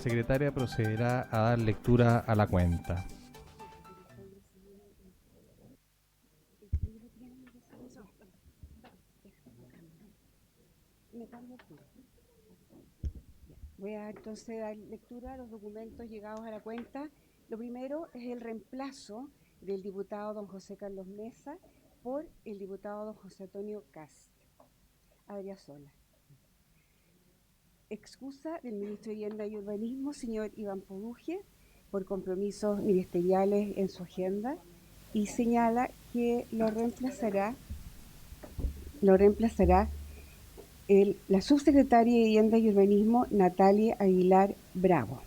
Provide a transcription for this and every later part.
secretaria procederá a dar lectura a la cuenta. Voy a entonces dar lectura a los documentos llegados a la cuenta. Lo primero es el reemplazo del diputado don José Carlos Mesa por el diputado don José Antonio Cast. Adriasola. Excusa del ministro de Vivienda y Urbanismo, señor Iván Poduje, por compromisos ministeriales en su agenda, y señala que lo reemplazará la subsecretaria de Vivienda y Urbanismo, Natalia Aguilar Bravo.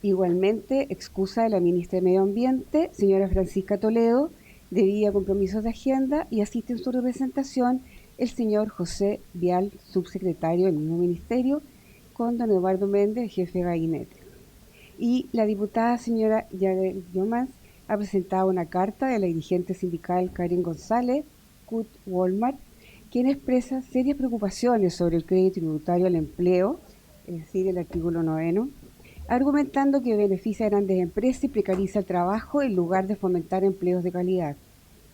Igualmente, excusa de la ministra de Medio Ambiente, señora Francisca Toledo, debido a compromisos de agenda, y asiste en su representación el señor José Vial, subsecretario del mismo ministerio, con don Eduardo Méndez, jefe de gabinete. Y la diputada señora Yadel Yomans ha presentado una carta de la dirigente sindical Karen González, CUT Walmart, quien expresa serias preocupaciones sobre el crédito tributario al empleo, es decir, el artículo 9, argumentando que beneficia a grandes empresas y precariza el trabajo en lugar de fomentar empleos de calidad.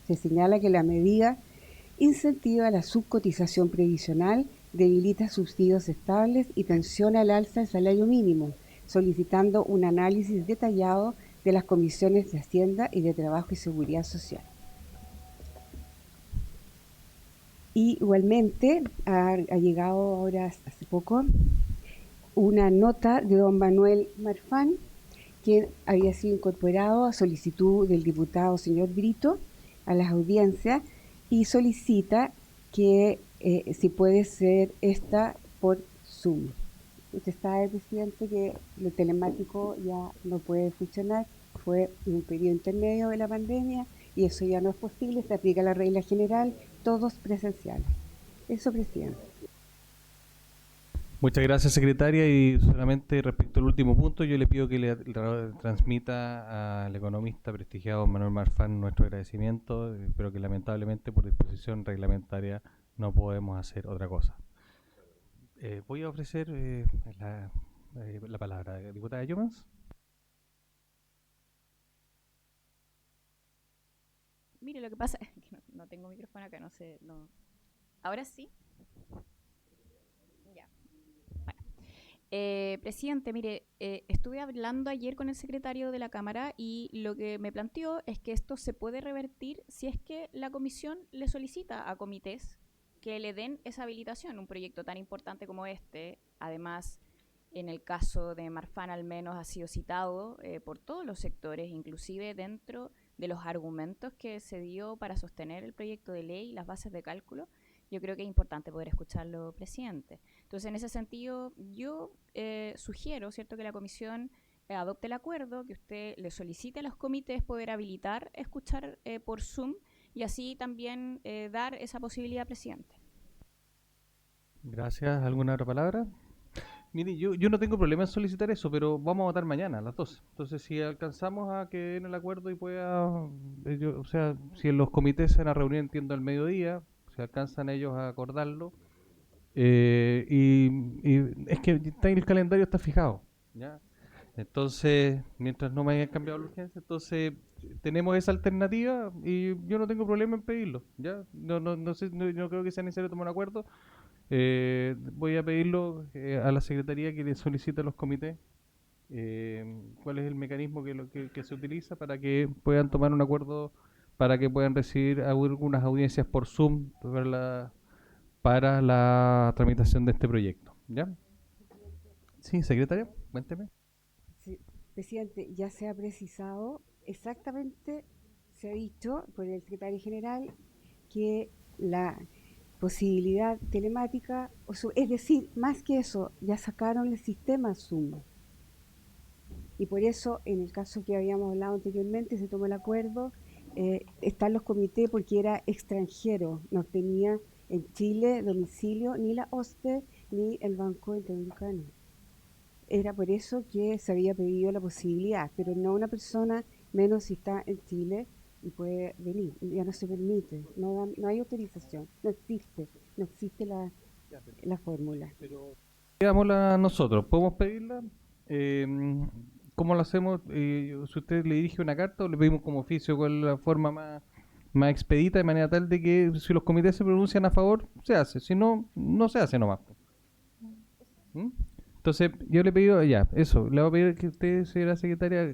Se señala que la medida incentiva la subcotización previsional, debilita subsidios estables y tensiona al alza el salario mínimo, solicitando un análisis detallado de las comisiones de Hacienda y de Trabajo y Seguridad Social. Y igualmente ha llegado ahora hace poco una nota de don Manuel Marfán, quien había sido incorporado a solicitud del diputado señor Brito a las audiencias, y solicita que si puede ser esta por Zoom. Usted sabe, presidente, que lo telemático ya no puede funcionar, fue un periodo intermedio de la pandemia y eso ya no es posible, se aplica la regla general, todos presenciales. Eso, presidente. Muchas gracias, secretaria, y solamente respecto al último punto, yo le pido que le transmita al economista prestigiado Manuel Marfán nuestro agradecimiento, pero que lamentablemente por disposición reglamentaria no podemos hacer otra cosa. Voy a ofrecer la palabra. Diputada Yomans. Mire, lo que pasa es que no tengo micrófono acá, no sé. No. ¿Ahora sí? Ya. Bueno. Presidente, mire, estuve hablando ayer con el secretario de la Cámara y lo que me planteó es que esto se puede revertir si es que la comisión le solicita a comités que le den esa habilitación, un proyecto tan importante como este. Además, en el caso de Marfan al menos ha sido citado por todos los sectores, inclusive dentro de los argumentos que se dio para sostener el proyecto de ley y las bases de cálculo. Yo creo que es importante poder escucharlo, presidente. Entonces, en ese sentido, yo sugiero, ¿cierto?, que la comisión adopte el acuerdo, que usted le solicite a los comités poder habilitar, escuchar por Zoom y así también dar esa posibilidad, presidente. Gracias. ¿Alguna otra palabra? Mire, yo no tengo problema en solicitar eso, pero vamos a votar mañana a las 12. Entonces, si alcanzamos a que den el acuerdo y pueda, o sea, si en los comités se van a reunir, entiendo, al mediodía, si alcanzan ellos a acordarlo, y es que está en el calendario, está fijado, ¿ya? Entonces, mientras no me hayan cambiado la urgencia, entonces tenemos esa alternativa y yo no tengo problema en pedirlo, ¿ya? No sé, no creo que sea necesario tomar un acuerdo. Voy a pedirlo a la Secretaría que le solicite a los comités cuál es el mecanismo que se utiliza para que puedan tomar un acuerdo, para que puedan recibir algunas audiencias por Zoom para la tramitación de este proyecto. ¿Ya? Sí, secretaria, cuénteme. Sí, presidente, ya se ha precisado exactamente, se ha dicho por el secretario general que la posibilidad telemática, es decir, más que eso, ya sacaron el sistema Zoom. Y por eso, en el caso que habíamos hablado anteriormente, se tomó el acuerdo, están los comités porque era extranjero, no tenía en Chile domicilio ni la OSPE ni el Banco Interamericano. Era por eso que se había pedido la posibilidad, pero no una persona, menos si está en Chile y puede venir. Ya no se permite, no hay autorización, no existe la fórmula. Pidámosla nosotros, podemos pedirla. ¿Cómo lo hacemos? Si usted le dirige una carta o le pedimos como oficio, ¿cuál es la forma más expedita, de manera tal de que si los comités se pronuncian a favor, se hace? Si no, no se hace nomás. ¿Mm? Entonces, yo le he pedido, ya, eso, le voy a pedir que usted, señora secretaria,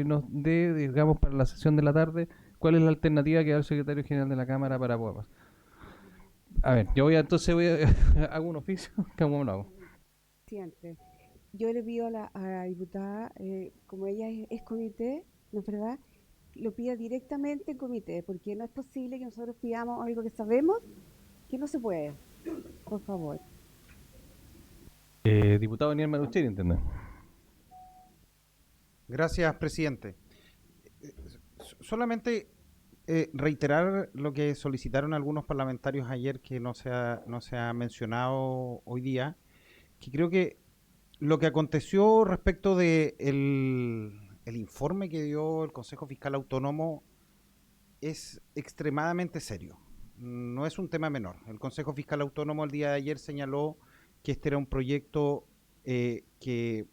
nos dé, digamos, para la sesión de la tarde, cuál es la alternativa que da el secretario general de la Cámara para poder pasar. A ver, entonces hago un oficio, ¿cómo lo hago? Presidente, yo le pido a la diputada, como ella es comité, ¿no es verdad? Lo pida directamente en comité, porque no es posible que nosotros pidamos algo que sabemos que no se puede. Por favor. Diputado Daniel Manucheri, ¿entiendes? Gracias, presidente. Solamente reiterar lo que solicitaron algunos parlamentarios ayer, que no se ha mencionado hoy día, que creo que lo que aconteció respecto de el informe que dio el Consejo Fiscal Autónomo es extremadamente serio. No es un tema menor. El Consejo Fiscal Autónomo el día de ayer señaló que este era un proyecto que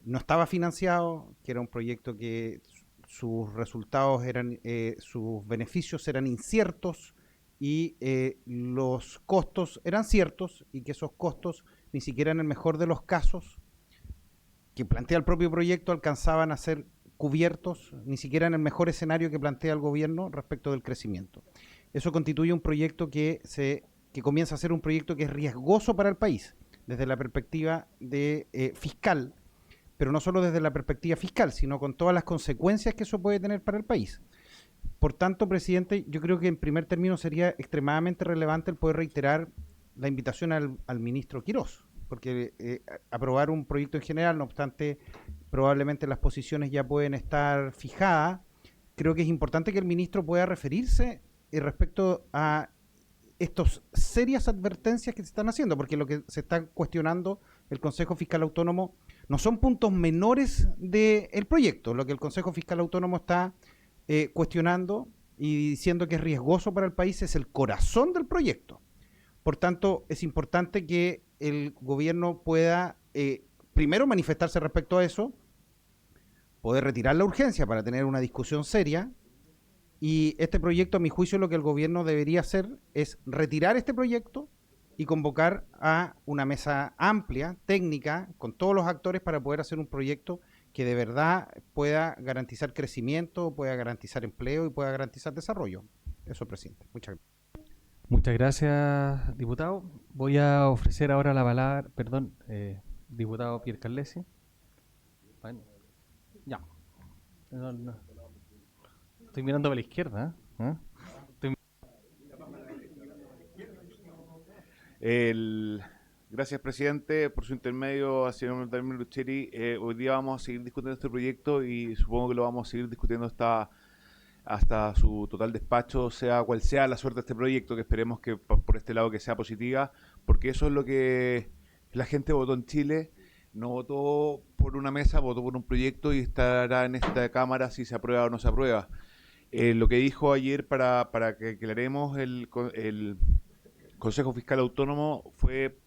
no estaba financiado, que era un proyecto que sus resultados eran, sus beneficios eran inciertos y los costos eran ciertos, y que esos costos ni siquiera en el mejor de los casos que plantea el propio proyecto alcanzaban a ser cubiertos, ni siquiera en el mejor escenario que plantea el gobierno respecto del crecimiento. Eso constituye un proyecto que comienza a ser un proyecto que es riesgoso para el país desde la perspectiva fiscal, pero no solo desde la perspectiva fiscal, sino con todas las consecuencias que eso puede tener para el país. Por tanto, presidente, yo creo que en primer término sería extremadamente relevante el poder reiterar la invitación al ministro Quirós, porque aprobar un proyecto en general, no obstante, probablemente las posiciones ya pueden estar fijadas. Creo que es importante que el ministro pueda referirse respecto a estas serias advertencias que se están haciendo, porque lo que se está cuestionando el Consejo Fiscal Autónomo no son puntos menores del proyecto. Lo que el Consejo Fiscal Autónomo está cuestionando y diciendo que es riesgoso para el país es el corazón del proyecto. Por tanto, es importante que el gobierno pueda primero manifestarse respecto a eso, poder retirar la urgencia para tener una discusión seria, y este proyecto, a mi juicio, lo que el gobierno debería hacer es retirar este proyecto y convocar a una mesa amplia, técnica, con todos los actores para poder hacer un proyecto que de verdad pueda garantizar crecimiento, pueda garantizar empleo y pueda garantizar desarrollo. Eso, presidente. Muchas gracias. Muchas gracias, diputado. Voy a ofrecer ahora la palabra, diputado Pierre Carlesi. Bueno, ya. No. Estoy mirando para la izquierda, ¿eh? Gracias, presidente, por su intermedio, señor Daniel Manucheri. Hoy día vamos a seguir discutiendo este proyecto y supongo que lo vamos a seguir discutiendo hasta su total despacho, sea cual sea la suerte de este proyecto, que esperemos que por este lado que sea positiva, porque eso es lo que la gente votó en Chile. No votó por una mesa, votó por un proyecto y estará en esta Cámara si se aprueba o no se aprueba. Lo que dijo ayer, para que aclaremos, el Consejo Fiscal Autónomo fue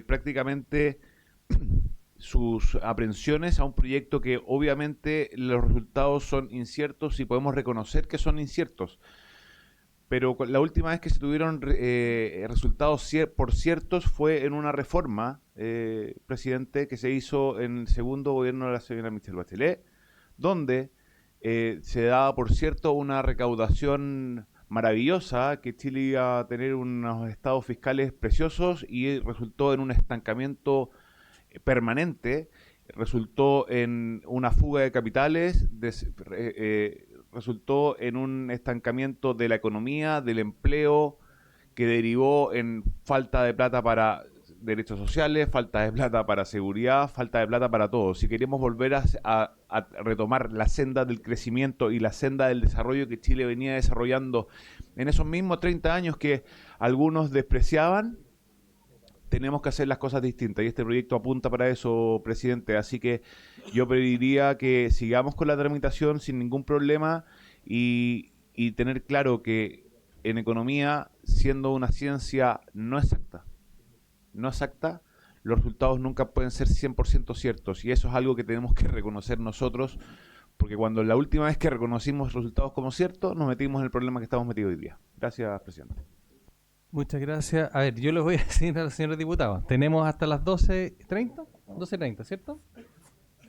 prácticamente sus aprensiones a un proyecto que obviamente los resultados son inciertos y podemos reconocer que son inciertos. Pero la última vez que se tuvieron resultados por ciertos fue en una reforma, presidente, que se hizo en el segundo gobierno de la señora Michelle Bachelet, donde se daba por cierto una recaudación maravillosa, que Chile iba a tener unos estados fiscales preciosos, y resultó en un estancamiento permanente, resultó en una fuga de capitales, resultó en un estancamiento de la economía, del empleo, que derivó en falta de plata para derechos sociales, falta de plata para seguridad, falta de plata para todo. Si queremos volver a retomar la senda del crecimiento y la senda del desarrollo que Chile venía desarrollando en esos mismos 30 años que algunos despreciaban, tenemos que hacer las cosas distintas, y este proyecto apunta para eso, presidente. Así que yo pediría que sigamos con la tramitación sin ningún problema y tener claro que en economía, siendo una ciencia no exacta, los resultados nunca pueden ser 100% ciertos, y eso es algo que tenemos que reconocer nosotros, porque cuando la última vez que reconocimos resultados como ciertos, nos metimos en el problema que estamos metidos hoy día. Gracias, presidente. Muchas gracias. A ver, yo les voy a decir a los señores diputados. Tenemos hasta las 12:30. 12:30, ¿cierto?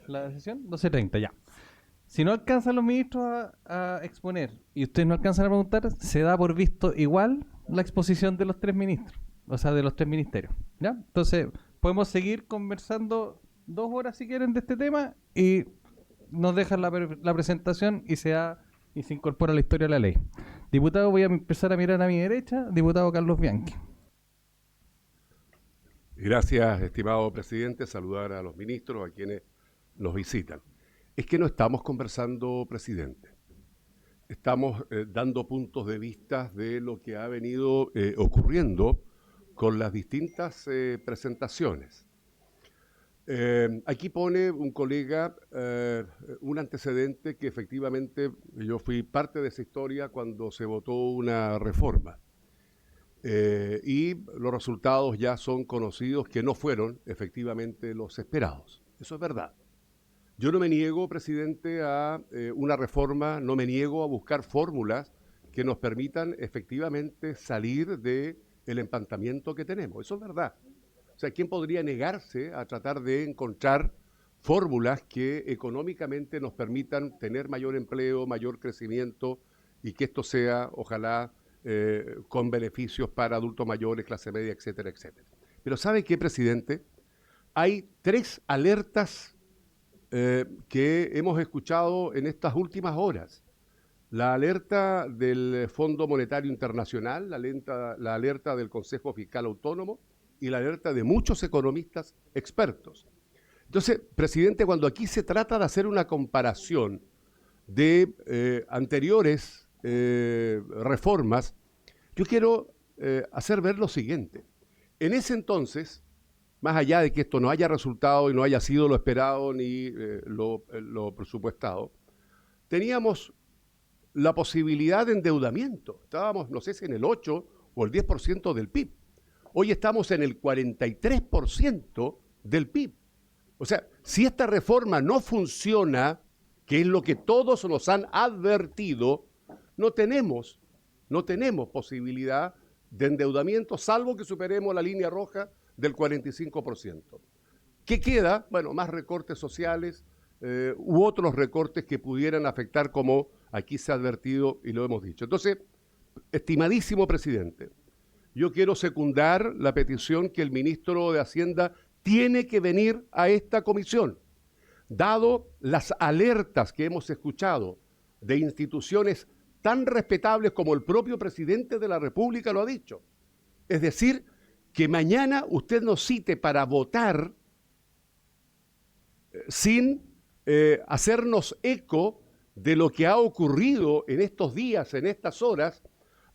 La sesión, 12:30, ya. Si no alcanzan los ministros a exponer y ustedes no alcanzan a preguntar, se da por visto igual la exposición de los 3 ministros, o sea, de los 3 ministerios, ¿ya? Entonces, podemos seguir conversando 2 horas si quieren de este tema y nos dejan la presentación y se incorpora a la historia de la ley. Diputado, voy a empezar a mirar a mi derecha, diputado Carlos Bianchi. Gracias, estimado presidente. Saludar a los ministros, a quienes nos visitan. Es que no estamos conversando, presidente. Estamos dando puntos de vista de lo que ha venido ocurriendo con las distintas presentaciones. Aquí pone un colega un antecedente que efectivamente yo fui parte de esa historia cuando se votó una reforma. Y los resultados ya son conocidos, que no fueron efectivamente los esperados. Eso es verdad. Yo no me niego, presidente, a una reforma, no me niego a buscar fórmulas que nos permitan efectivamente salir del empantamiento que tenemos. Eso es verdad. O sea, ¿quién podría negarse a tratar de encontrar fórmulas que económicamente nos permitan tener mayor empleo, mayor crecimiento y que esto sea, ojalá, con beneficios para adultos mayores, clase media, etcétera, etcétera? Pero ¿sabe qué, presidente? Hay 3 alertas que hemos escuchado en estas últimas horas. La alerta del Fondo Monetario Internacional, la alerta del Consejo Fiscal Autónomo y la alerta de muchos economistas expertos. Entonces, presidente, cuando aquí se trata de hacer una comparación de anteriores reformas, yo quiero hacer ver lo siguiente. En ese entonces, más allá de que esto no haya resultado y no haya sido lo esperado ni lo presupuestado, teníamos la posibilidad de endeudamiento. Estábamos, no sé si en el 8 o el 10% del PIB. Hoy estamos en el 43% del PIB. O sea, si esta reforma no funciona, que es lo que todos nos han advertido, no tenemos posibilidad de endeudamiento, salvo que superemos la línea roja del 45%. ¿Qué queda? Bueno, más recortes sociales u otros recortes que pudieran afectar, como aquí se ha advertido y lo hemos dicho. Entonces, estimadísimo presidente, yo quiero secundar la petición que el ministro de Hacienda tiene que venir a esta comisión, dado las alertas que hemos escuchado de instituciones tan respetables como el propio presidente de la República lo ha dicho. Es decir, que mañana usted nos cite para votar sin hacernos eco de lo que ha ocurrido en estos días, en estas horas.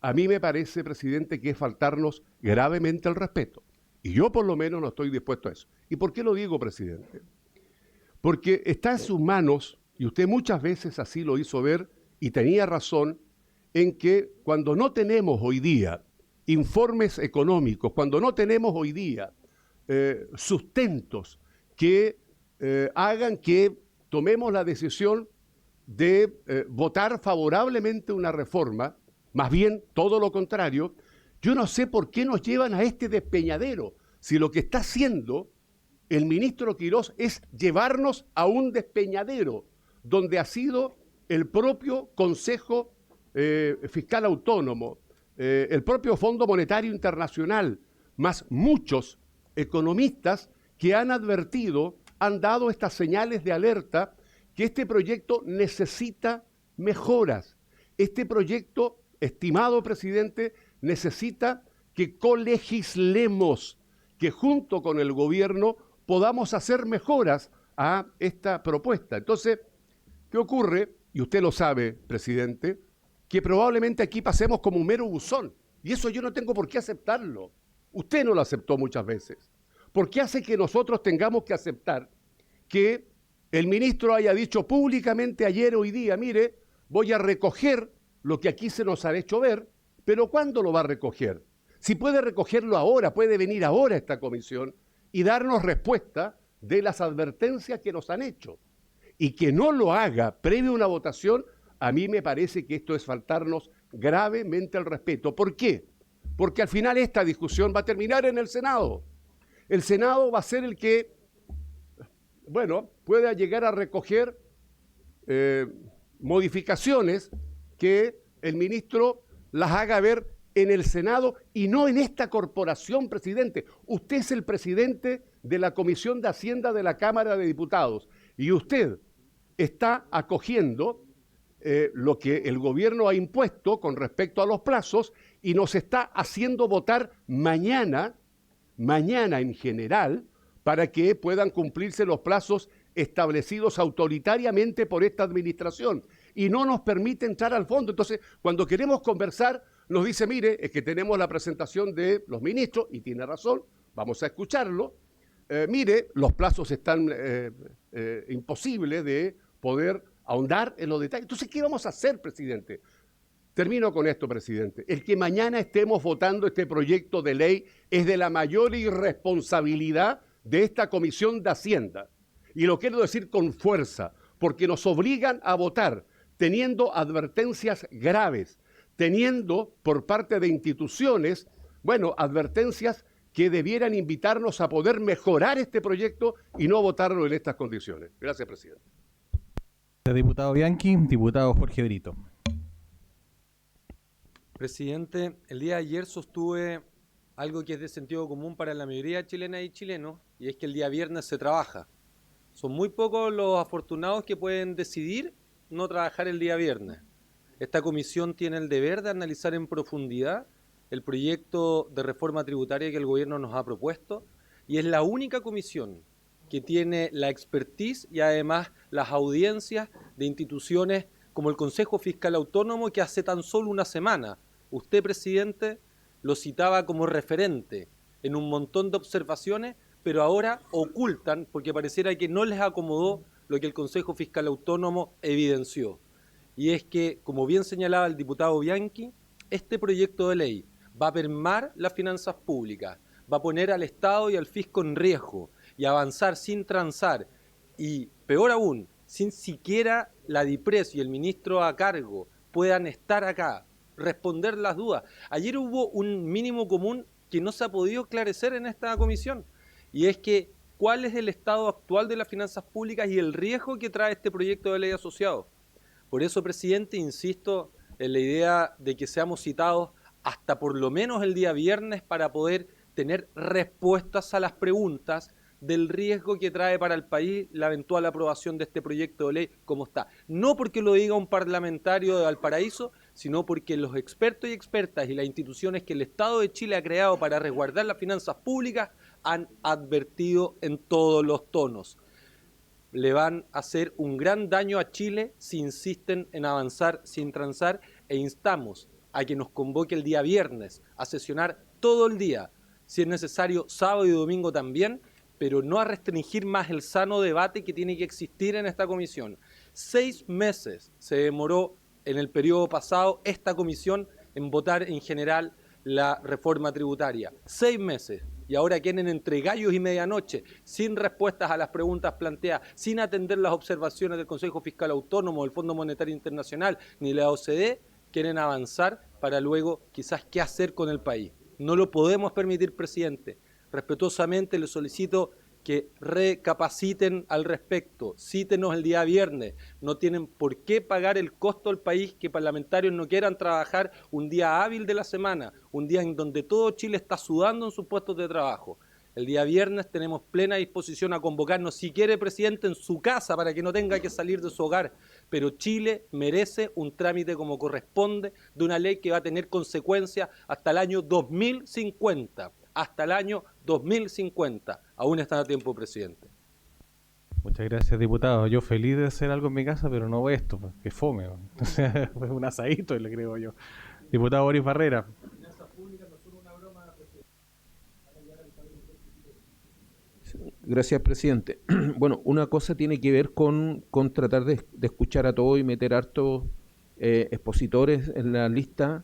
A mí me parece, presidente, que es faltarnos gravemente el respeto. Y yo por lo menos no estoy dispuesto a eso. ¿Y por qué lo digo, presidente? Porque está en sus manos, y usted muchas veces así lo hizo ver, y tenía razón, en que cuando no tenemos hoy día informes económicos, cuando no tenemos hoy día sustentos que hagan que tomemos la decisión de votar favorablemente una reforma, más bien todo lo contrario, yo no sé por qué nos llevan a este despeñadero, si lo que está haciendo el ministro Quirós es llevarnos a un despeñadero, donde ha sido el propio Consejo Fiscal Autónomo, el propio Fondo Monetario Internacional, más muchos economistas que han advertido, han dado estas señales de alerta, que este proyecto necesita mejoras. Este proyecto, estimado presidente, necesita que colegislemos, que junto con el gobierno podamos hacer mejoras a esta propuesta. Entonces, ¿qué ocurre? Y usted lo sabe, presidente, que probablemente aquí pasemos como un mero buzón. Y eso yo no tengo por qué aceptarlo. Usted no lo aceptó muchas veces. ¿Por qué hace que nosotros tengamos que aceptar que el ministro haya dicho públicamente ayer, hoy día, mire, voy a recoger lo que aquí se nos ha hecho ver, pero ¿cuándo lo va a recoger? Si puede recogerlo ahora, puede venir ahora a esta comisión y darnos respuesta de las advertencias que nos han hecho. Y que no lo haga previo a una votación, a mí me parece que esto es faltarnos gravemente al respeto. ¿Por qué? Porque al final esta discusión va a terminar en el Senado. El Senado va a ser el que, bueno, pueda llegar a recoger modificaciones que el ministro las haga ver en el Senado y no en esta corporación, presidente. Usted es el presidente de la Comisión de Hacienda de la Cámara de Diputados y usted está acogiendo lo que el gobierno ha impuesto con respecto a los plazos y nos está haciendo votar mañana en general, para que puedan cumplirse los plazos establecidos autoritariamente por esta administración y no nos permite entrar al fondo. Entonces, cuando queremos conversar, nos dice, mire, es que tenemos la presentación de los ministros, y tiene razón, vamos a escucharlo. Mire, los plazos están imposibles de poder ahondar en los detalles. Entonces, ¿qué vamos a hacer, presidente? Termino con esto, presidente. El que mañana estemos votando este proyecto de ley es de la mayor irresponsabilidad de esta Comisión de Hacienda. Y lo quiero decir con fuerza, porque nos obligan a votar teniendo advertencias graves, teniendo por parte de instituciones, bueno, advertencias que debieran invitarnos a poder mejorar este proyecto y no votarlo en estas condiciones. Gracias, presidente. Diputado Bianchi, diputado Jorge Brito. Presidente, el día de ayer sostuve algo que es de sentido común para la mayoría de chilenas y chilenos, y es que el día viernes se trabaja. Son muy pocos los afortunados que pueden decidir no trabajar el día viernes. Esta comisión tiene el deber de analizar en profundidad el proyecto de reforma tributaria que el gobierno nos ha propuesto, y es la única comisión que tiene la expertise y además las audiencias de instituciones como el Consejo Fiscal Autónomo, que hace tan solo una semana usted, presidente, lo citaba como referente en un montón de observaciones, pero ahora ocultan porque pareciera que no les acomodó lo que el Consejo Fiscal Autónomo evidenció. Y es que, como bien señalaba el diputado Bianchi, este proyecto de ley va a mermar las finanzas públicas, va a poner al Estado y al fisco en riesgo y avanzar sin transar y, peor aún, sin siquiera la DIPRES y el ministro a cargo puedan estar acá, responder las dudas. Ayer hubo un mínimo común que no se ha podido esclarecer en esta comisión, y es que cuál es el estado actual de las finanzas públicas y el riesgo que trae este proyecto de ley asociado. Por eso, presidente, insisto en la idea de que seamos citados hasta por lo menos el día viernes para poder tener respuestas a las preguntas del riesgo que trae para el país la eventual aprobación de este proyecto de ley como está. No porque lo diga un parlamentario de Valparaíso, sino porque los expertos y expertas y las instituciones que el Estado de Chile ha creado para resguardar las finanzas públicas han advertido en todos los tonos. Le van a hacer un gran daño a Chile si insisten en avanzar sin transar, e instamos a que nos convoque el día viernes a sesionar todo el día, si es necesario sábado y domingo también, pero no a restringir más el sano debate que tiene que existir en esta comisión. 6 meses se demoró en el periodo pasado esta comisión en votar en general la reforma tributaria. 6 meses. Y ahora quieren entre gallos y medianoche, sin respuestas a las preguntas planteadas, sin atender las observaciones del Consejo Fiscal Autónomo, del Fondo Monetario Internacional, ni la OCDE, quieren avanzar para luego quizás qué hacer con el país. No lo podemos permitir, presidente. Respetuosamente le solicito que recapaciten al respecto, cítenos el día viernes, no tienen por qué pagar el costo al país que parlamentarios no quieran trabajar un día hábil de la semana, un día en donde todo Chile está sudando en sus puestos de trabajo. El día viernes tenemos plena disposición a convocarnos, si quiere, presidente, en su casa para que no tenga que salir de su hogar, pero Chile merece un trámite como corresponde de una ley que va a tener consecuencias hasta el año 2050. Hasta el año 2050. Aún está a tiempo, presidente. Muchas gracias, diputado. Yo feliz de hacer algo en mi casa, pero no esto, pues, que fome. Fue un asadito, le creo yo. Diputado Boris Barrera. Gracias, presidente. Bueno, una cosa tiene que ver con tratar de escuchar a todos y meter hartos expositores en la lista,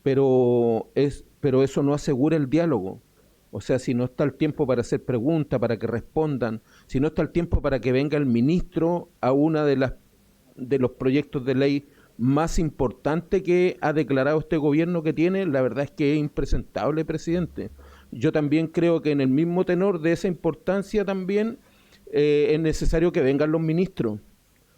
pero eso no asegura el diálogo. O sea, si no está el tiempo para hacer preguntas, para que respondan, si no está el tiempo para que venga el ministro a una de los proyectos de ley más importantes que ha declarado este gobierno que tiene, la verdad es que es impresentable, presidente. Yo también creo que en el mismo tenor de esa importancia también es necesario que vengan los ministros.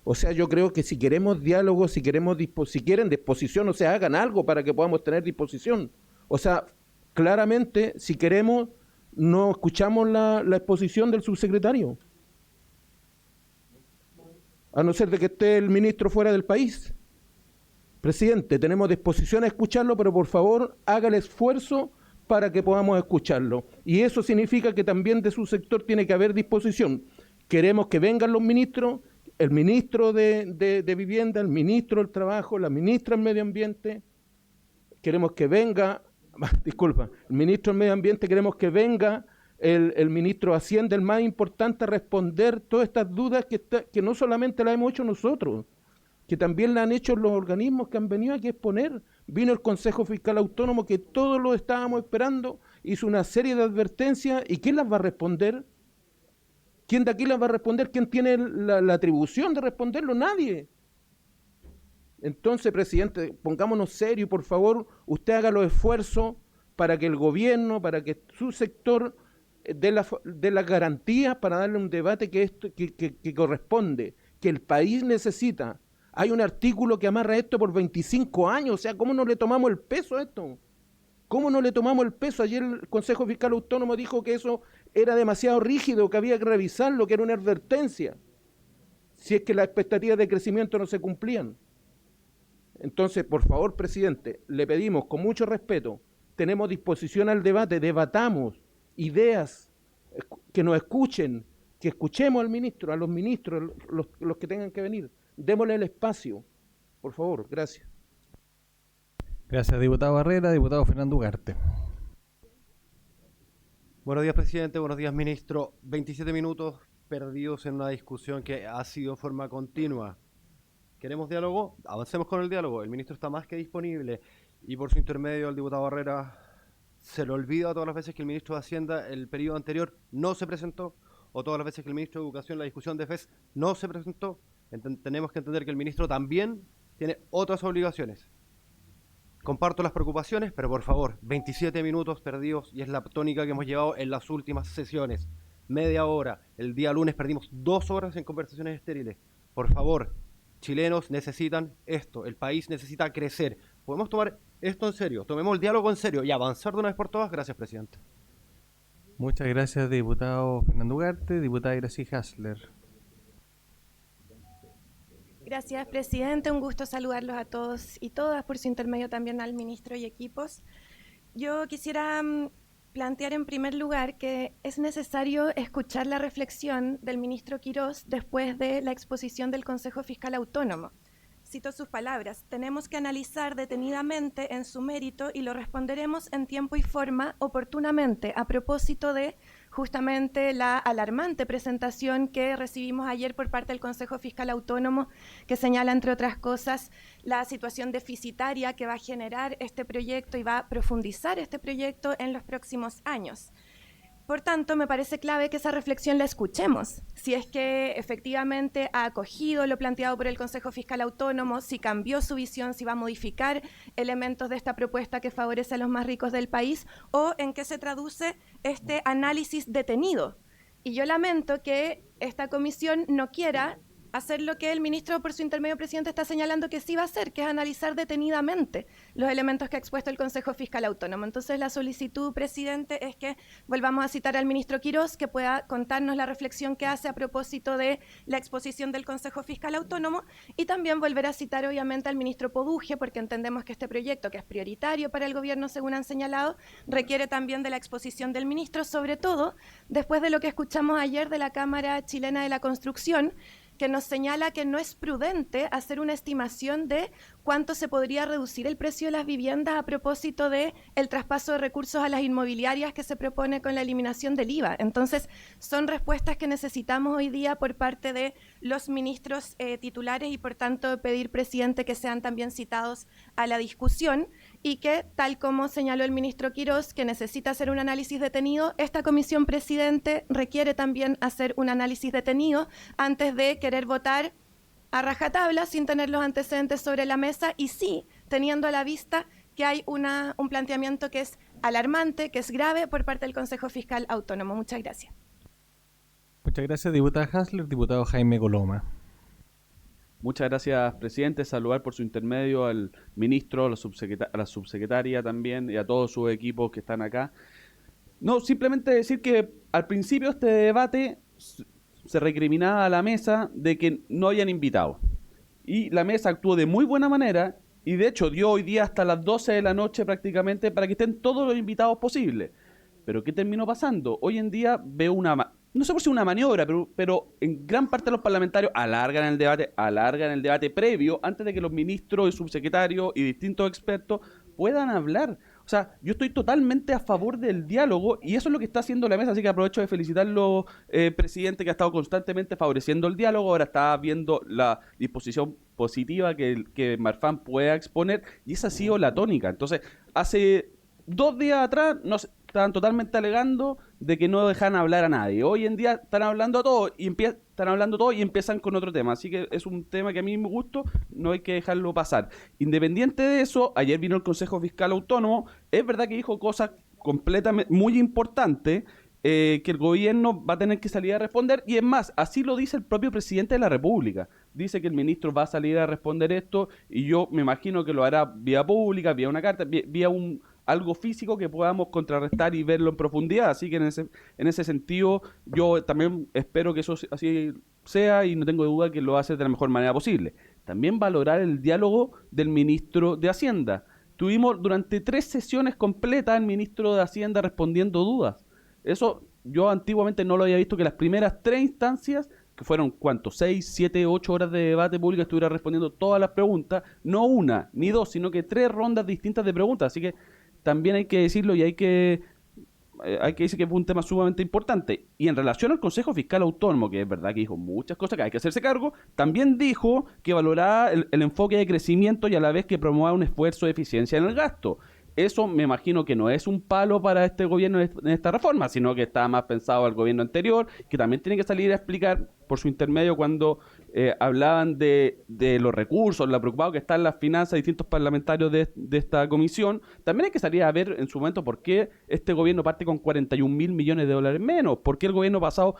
O sea, yo creo que si queremos diálogo, si quieren disposición, o sea, hagan algo para que podamos tener disposición. O sea, claramente, si queremos, no escuchamos la exposición del subsecretario. A no ser de que esté el ministro fuera del país. Presidente, tenemos disposición a escucharlo, pero por favor, haga el esfuerzo para que podamos escucharlo. Y eso significa que también de su sector tiene que haber disposición. Queremos que vengan los ministros, el ministro de Vivienda, el ministro del Trabajo, la ministra del Medio Ambiente. Queremos que venga, disculpa, el ministro del Medio Ambiente, queremos que venga el ministro de Hacienda, el más importante, a responder todas estas dudas que no solamente las hemos hecho nosotros, que también la han hecho los organismos que han venido aquí a exponer. Vino el Consejo Fiscal Autónomo, que todos lo estábamos esperando, hizo una serie de advertencias. ¿Y quién las va a responder? ¿Quién de aquí las va a responder? ¿Quién tiene la atribución de responderlo? Nadie. Entonces, presidente, pongámonos serios, por favor, usted haga los esfuerzos para que el gobierno, para que su sector dé las garantías para darle un debate que corresponde, que el país necesita. Hay un artículo que amarra esto por 25 años, o sea, ¿cómo no le tomamos el peso a esto? ¿Cómo no le tomamos el peso? Ayer el Consejo Fiscal Autónomo dijo que eso era demasiado rígido, que había que revisarlo, que era una advertencia, si es que las expectativas de crecimiento no se cumplían. Entonces, por favor, presidente, le pedimos con mucho respeto, tenemos disposición al debate, debatamos ideas, que nos escuchen, que escuchemos al ministro, a los ministros, los que tengan que venir. Démosle el espacio, por favor, gracias. Gracias, diputado Barrera. Diputado Fernando Ugarte. Buenos días, presidente. Buenos días, ministro. 27 minutos perdidos en una discusión que ha sido en forma continua. ¿Queremos diálogo? Avancemos con el diálogo. El ministro está más que disponible y por su intermedio el diputado Barrera se le olvida todas las veces que el ministro de Hacienda el periodo anterior no se presentó, o todas las veces que el ministro de Educación en la discusión de FES no se presentó. Tenemos que entender que el ministro también tiene otras obligaciones. Comparto las preocupaciones, pero por favor, 27 minutos perdidos, y es la tónica que hemos llevado en las últimas sesiones. Media hora. El día lunes perdimos 2 horas en conversaciones estériles. Por favor, chilenos necesitan esto. El país necesita crecer. ¿Podemos tomar esto en serio? Tomemos el diálogo en serio y avanzar de una vez por todas. Gracias, presidente. Muchas gracias, diputado Fernando Ugarte. Diputada Iracy Hasler. Gracias, presidente. Un gusto saludarlos a todos y todas, por su intermedio también al ministro y equipos. Yo quisiera plantear en primer lugar que es necesario escuchar la reflexión del ministro Quirós después de la exposición del Consejo Fiscal Autónomo. Cito sus palabras: tenemos que analizar detenidamente en su mérito y lo responderemos en tiempo y forma oportunamente, a propósito de justamente la alarmante presentación que recibimos ayer por parte del Consejo Fiscal Autónomo, que señala, entre otras cosas, la situación deficitaria que va a generar este proyecto y va a profundizar este proyecto en los próximos años. Por tanto, me parece clave que esa reflexión la escuchemos, si es que efectivamente ha acogido lo planteado por el Consejo Fiscal Autónomo, si cambió su visión, si va a modificar elementos de esta propuesta que favorece a los más ricos del país, o en qué se traduce este análisis detenido. Y yo lamento que esta comisión no quiera hacer lo que el ministro, por su intermedio, presidente, está señalando que sí va a hacer, que es analizar detenidamente los elementos que ha expuesto el Consejo Fiscal Autónomo. Entonces, la solicitud, presidente, es que volvamos a citar al ministro Quirós, que pueda contarnos la reflexión que hace a propósito de la exposición del Consejo Fiscal Autónomo, y también volver a citar, obviamente, al ministro Poduje, porque entendemos que este proyecto, que es prioritario para el gobierno, según han señalado, requiere también de la exposición del ministro, sobre todo después de lo que escuchamos ayer de la Cámara Chilena de la Construcción, que nos señala que no es prudente hacer una estimación de cuánto se podría reducir el precio de las viviendas a propósito de el traspaso de recursos a las inmobiliarias que se propone con la eliminación del IVA. Entonces, son respuestas que necesitamos hoy día por parte de los ministros titulares y, por tanto, pedir, presidente, que sean también citados a la discusión. y que, tal como señaló el ministro Quirós, que necesita hacer un análisis detenido, esta comisión, presidente, requiere también hacer un análisis detenido antes de querer votar a rajatabla sin tener los antecedentes sobre la mesa y sí teniendo a la vista que hay un planteamiento que es alarmante, que es grave por parte del Consejo Fiscal Autónomo. Muchas gracias. Muchas gracias, diputada Hasler. Diputado Jaime Coloma. Muchas gracias, presidente. Saludar por su intermedio al ministro, a la subsecretaria también y a todos sus equipos que están acá. No, simplemente decir que al principio de este debate se recriminaba a la mesa de que no hayan invitado. Y la mesa actuó de muy buena manera y de hecho dio hoy día hasta las 12 de la noche prácticamente para que estén todos los invitados posibles. Pero ¿qué terminó pasando? Hoy en día veo no sé por si una maniobra, pero en gran parte de los parlamentarios alargan el debate previo antes de que los ministros y subsecretarios y distintos expertos puedan hablar. O sea, yo estoy totalmente a favor del diálogo y eso es lo que está haciendo la mesa, así que aprovecho de felicitarlo, presidente, que ha estado constantemente favoreciendo el diálogo. Ahora está viendo la disposición positiva que Marfan pueda exponer y esa ha sido la tónica. Entonces, hace 2 días atrás estaban totalmente alegando de que no dejan hablar a nadie. Hoy en día están hablando todo y empiezan con otro tema. Así que es un tema que a mí me gusta, no hay que dejarlo pasar. Independiente de eso, ayer vino el Consejo Fiscal Autónomo. Es verdad que dijo cosas completamente muy importantes que el gobierno va a tener que salir a responder. Y es más, así lo dice el propio presidente de la República. Dice que el ministro va a salir a responder esto y yo me imagino que lo hará vía pública, vía una carta, vía algo físico que podamos contrarrestar y verlo en profundidad. Así que en ese sentido yo también espero que eso así sea y no tengo duda que lo va a hacer de la mejor manera posible. También valorar el diálogo del ministro de Hacienda. Tuvimos durante 3 sesiones completas al ministro de Hacienda respondiendo dudas. Eso yo antiguamente no lo había visto, que las primeras 3 instancias, que fueron, ¿cuánto? 6, 7, 8 horas de debate público, estuviera respondiendo todas las preguntas, no una, ni 2, sino que 3 rondas distintas de preguntas. Así que también hay que decirlo y hay que decir que fue un tema sumamente importante. Y en relación al Consejo Fiscal Autónomo, que es verdad que dijo muchas cosas que hay que hacerse cargo, también dijo que valoraba el enfoque de crecimiento y a la vez que promueva un esfuerzo de eficiencia en el gasto. Eso me imagino que no es un palo para este gobierno en esta reforma, sino que está más pensado al gobierno anterior, que también tiene que salir a explicar por su intermedio cuando hablaban de los recursos, lo preocupado que están las finanzas de distintos parlamentarios de esta comisión. También hay que salir a ver en su momento por qué este gobierno parte con 41.000 millones de dólares menos, por qué el gobierno pasado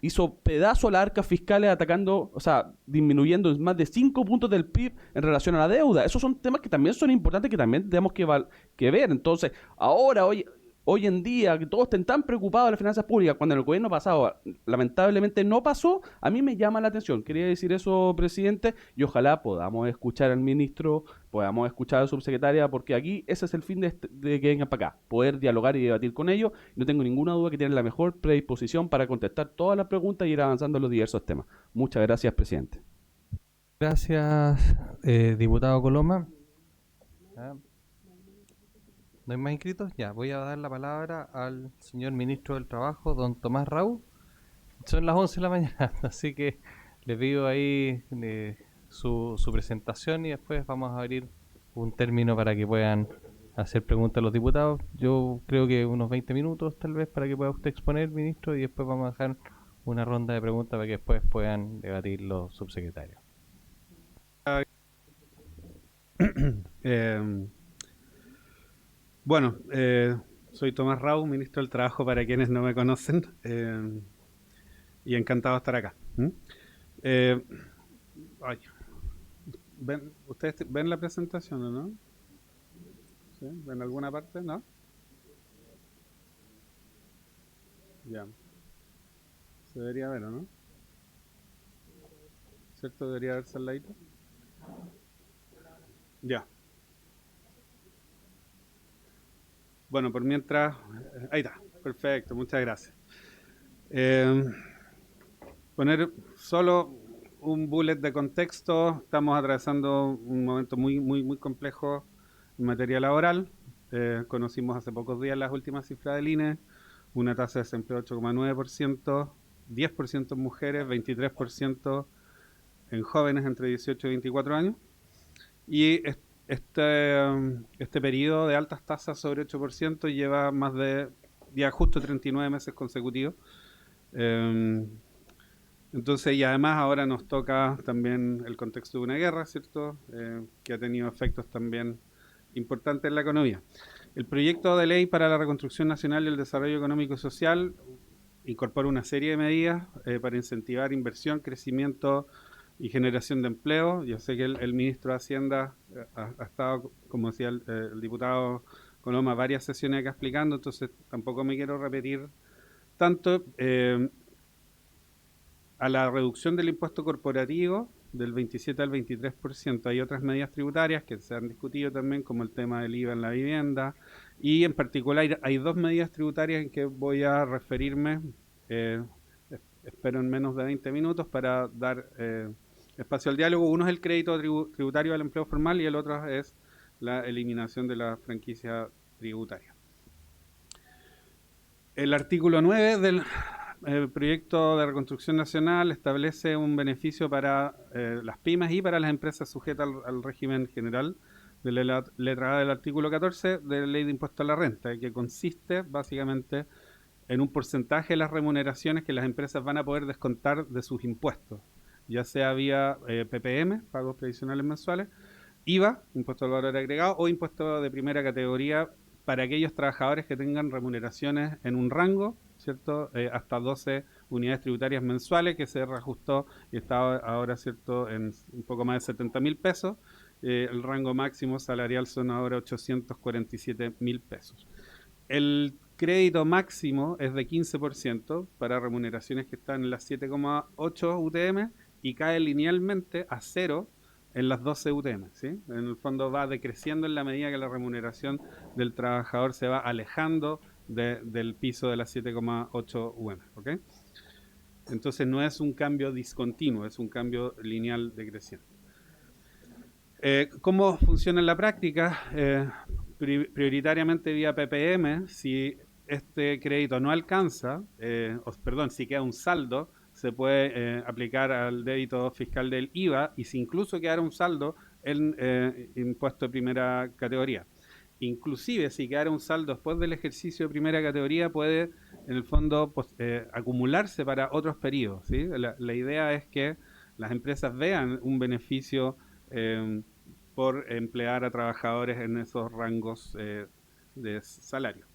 hizo pedazo a las arcas fiscales atacando, o sea, disminuyendo más de 5 puntos del PIB en relación a la deuda. Esos son temas que también son importantes, que también tenemos que ver. Entonces, ahora, hoy en día, que todos estén tan preocupados de las finanzas públicas, cuando en el gobierno pasado lamentablemente no pasó, a mí me llama la atención. Quería decir eso, presidente, y ojalá podamos escuchar al ministro, podamos escuchar a la subsecretaria, porque aquí ese es el fin de que vengan para acá, poder dialogar y debatir con ellos. No tengo ninguna duda que tienen la mejor predisposición para contestar todas las preguntas y ir avanzando en los diversos temas. Muchas gracias, presidente. Gracias, diputado Coloma. ¿No hay más inscritos? Ya, voy a dar la palabra al señor ministro del Trabajo, don Tomás Raúl. Son las 11 de la mañana, así que le pido ahí su presentación y después vamos a abrir un término para que puedan hacer preguntas a los diputados. Yo creo que unos 20 minutos tal vez para que pueda usted exponer, ministro, y después vamos a dejar una ronda de preguntas para que después puedan debatir los subsecretarios. Bueno, soy Tomás Raúl, ministro del Trabajo para quienes no me conocen, y encantado de estar acá. ¿Ustedes ven la presentación o no? ¿Sí? ¿Ven alguna parte? ¿No? Ya. Se debería ver, ¿o no? ¿Cierto? Debería verse al ladito. Ya. Bueno, por mientras... ahí está, perfecto, muchas gracias. Poner solo un bullet de contexto. Estamos atravesando un momento muy complejo en materia laboral. Conocimos hace pocos días las últimas cifras del INE. Una tasa de desempleo de 8,9%, 10% en mujeres, 23% en jóvenes entre 18 y 24 años. Y este periodo de altas tasas sobre 8% lleva más de ya justo 39 meses consecutivos. Entonces, y además ahora nos toca también el contexto de una guerra, ¿cierto? Que ha tenido efectos también importantes en la economía. El proyecto de ley para la reconstrucción nacional y el desarrollo económico y social incorpora una serie de medidas para incentivar inversión, crecimiento y generación de empleo. Yo sé que el ministro de Hacienda ha estado, como decía el diputado Coloma, varias sesiones acá explicando, entonces tampoco me quiero repetir tanto. A la reducción del impuesto corporativo del 27 al 23%. Hay otras medidas tributarias que se han discutido también, como el tema del IVA en la vivienda, y en particular hay dos medidas tributarias en que voy a referirme, espero en menos de 20 minutos, para dar espacio al diálogo. Uno es el crédito tributario al empleo formal y el otro es la eliminación de la franquicia tributaria. El artículo 9 del proyecto de reconstrucción nacional establece un beneficio para las pymes y para las empresas sujetas al régimen general de la letra A del artículo 14 de la Ley de Impuesto a la Renta, que consiste básicamente en un porcentaje de las remuneraciones que las empresas van a poder descontar de sus impuestos, ya sea vía PPM, pagos previsionales mensuales, IVA, impuesto al valor agregado, o impuesto de primera categoría para aquellos trabajadores que tengan remuneraciones en un rango, ¿cierto? Hasta 12 unidades tributarias mensuales, que se reajustó y está ahora, ¿cierto?, en un poco más de 70.000 pesos. El rango máximo salarial son ahora 847.000 pesos. El crédito máximo es de 15% para remuneraciones que están en las 7,8 UTM y cae linealmente a 0 en las 12 UTM, ¿sí? En el fondo va decreciendo en la medida que la remuneración del trabajador se va alejando del piso de las 7,8 UM, ¿ok? Entonces no es un cambio discontinuo, es un cambio lineal decreciente. ¿Cómo funciona en la práctica? Prioritariamente vía PPM, si este crédito no alcanza, si queda un saldo, se puede aplicar al débito fiscal del IVA y si incluso quedara un saldo en impuesto de primera categoría. Inclusive si quedara un saldo después del ejercicio de primera categoría puede en el fondo acumularse para otros periodos, ¿sí? La idea es que las empresas vean un beneficio por emplear a trabajadores en esos rangos de salario.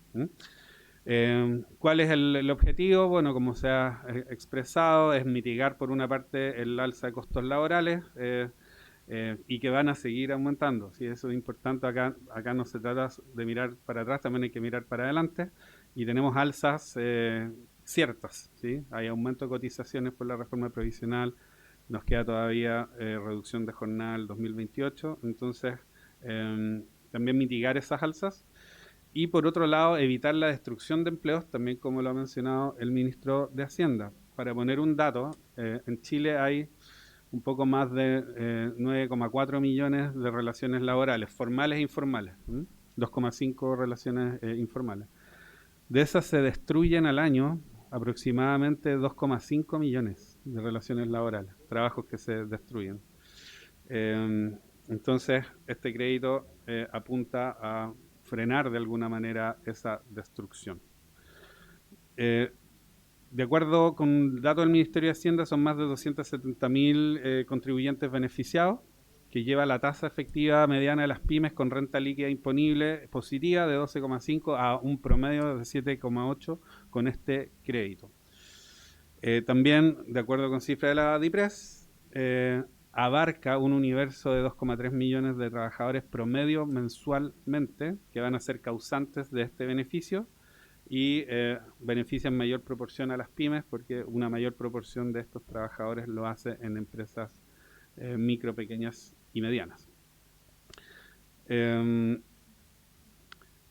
¿Cuál es el objetivo? Bueno, como se ha expresado, es mitigar por una parte el alza de costos laborales y que van a seguir aumentando. Sí, eso es importante. Acá no se trata de mirar para atrás, también hay que mirar para adelante. Y tenemos alzas ciertas, ¿sí? Hay aumento de cotizaciones por la reforma previsional, nos queda todavía reducción de jornada el 2028, entonces también mitigar esas alzas. Y por otro lado, evitar la destrucción de empleos, también como lo ha mencionado el ministro de Hacienda. Para poner un dato, en Chile hay un poco más de 9,4 millones de relaciones laborales, formales e informales, 2,5 relaciones informales. De esas se destruyen al año aproximadamente 2,5 millones de relaciones laborales, trabajos que se destruyen. Entonces, este crédito apunta a frenar de alguna manera esa destrucción. De acuerdo con datos del Ministerio de Hacienda, son más de 270.000 contribuyentes beneficiados, que lleva la tasa efectiva mediana de las pymes con renta líquida imponible positiva de 12,5 a un promedio de 7,8 con este crédito. También, de acuerdo con cifras de la DIPRES, abarca un universo de 2,3 millones de trabajadores promedio mensualmente que van a ser causantes de este beneficio y benefician mayor proporción a las pymes porque una mayor proporción de estos trabajadores lo hace en empresas micro, pequeñas y medianas.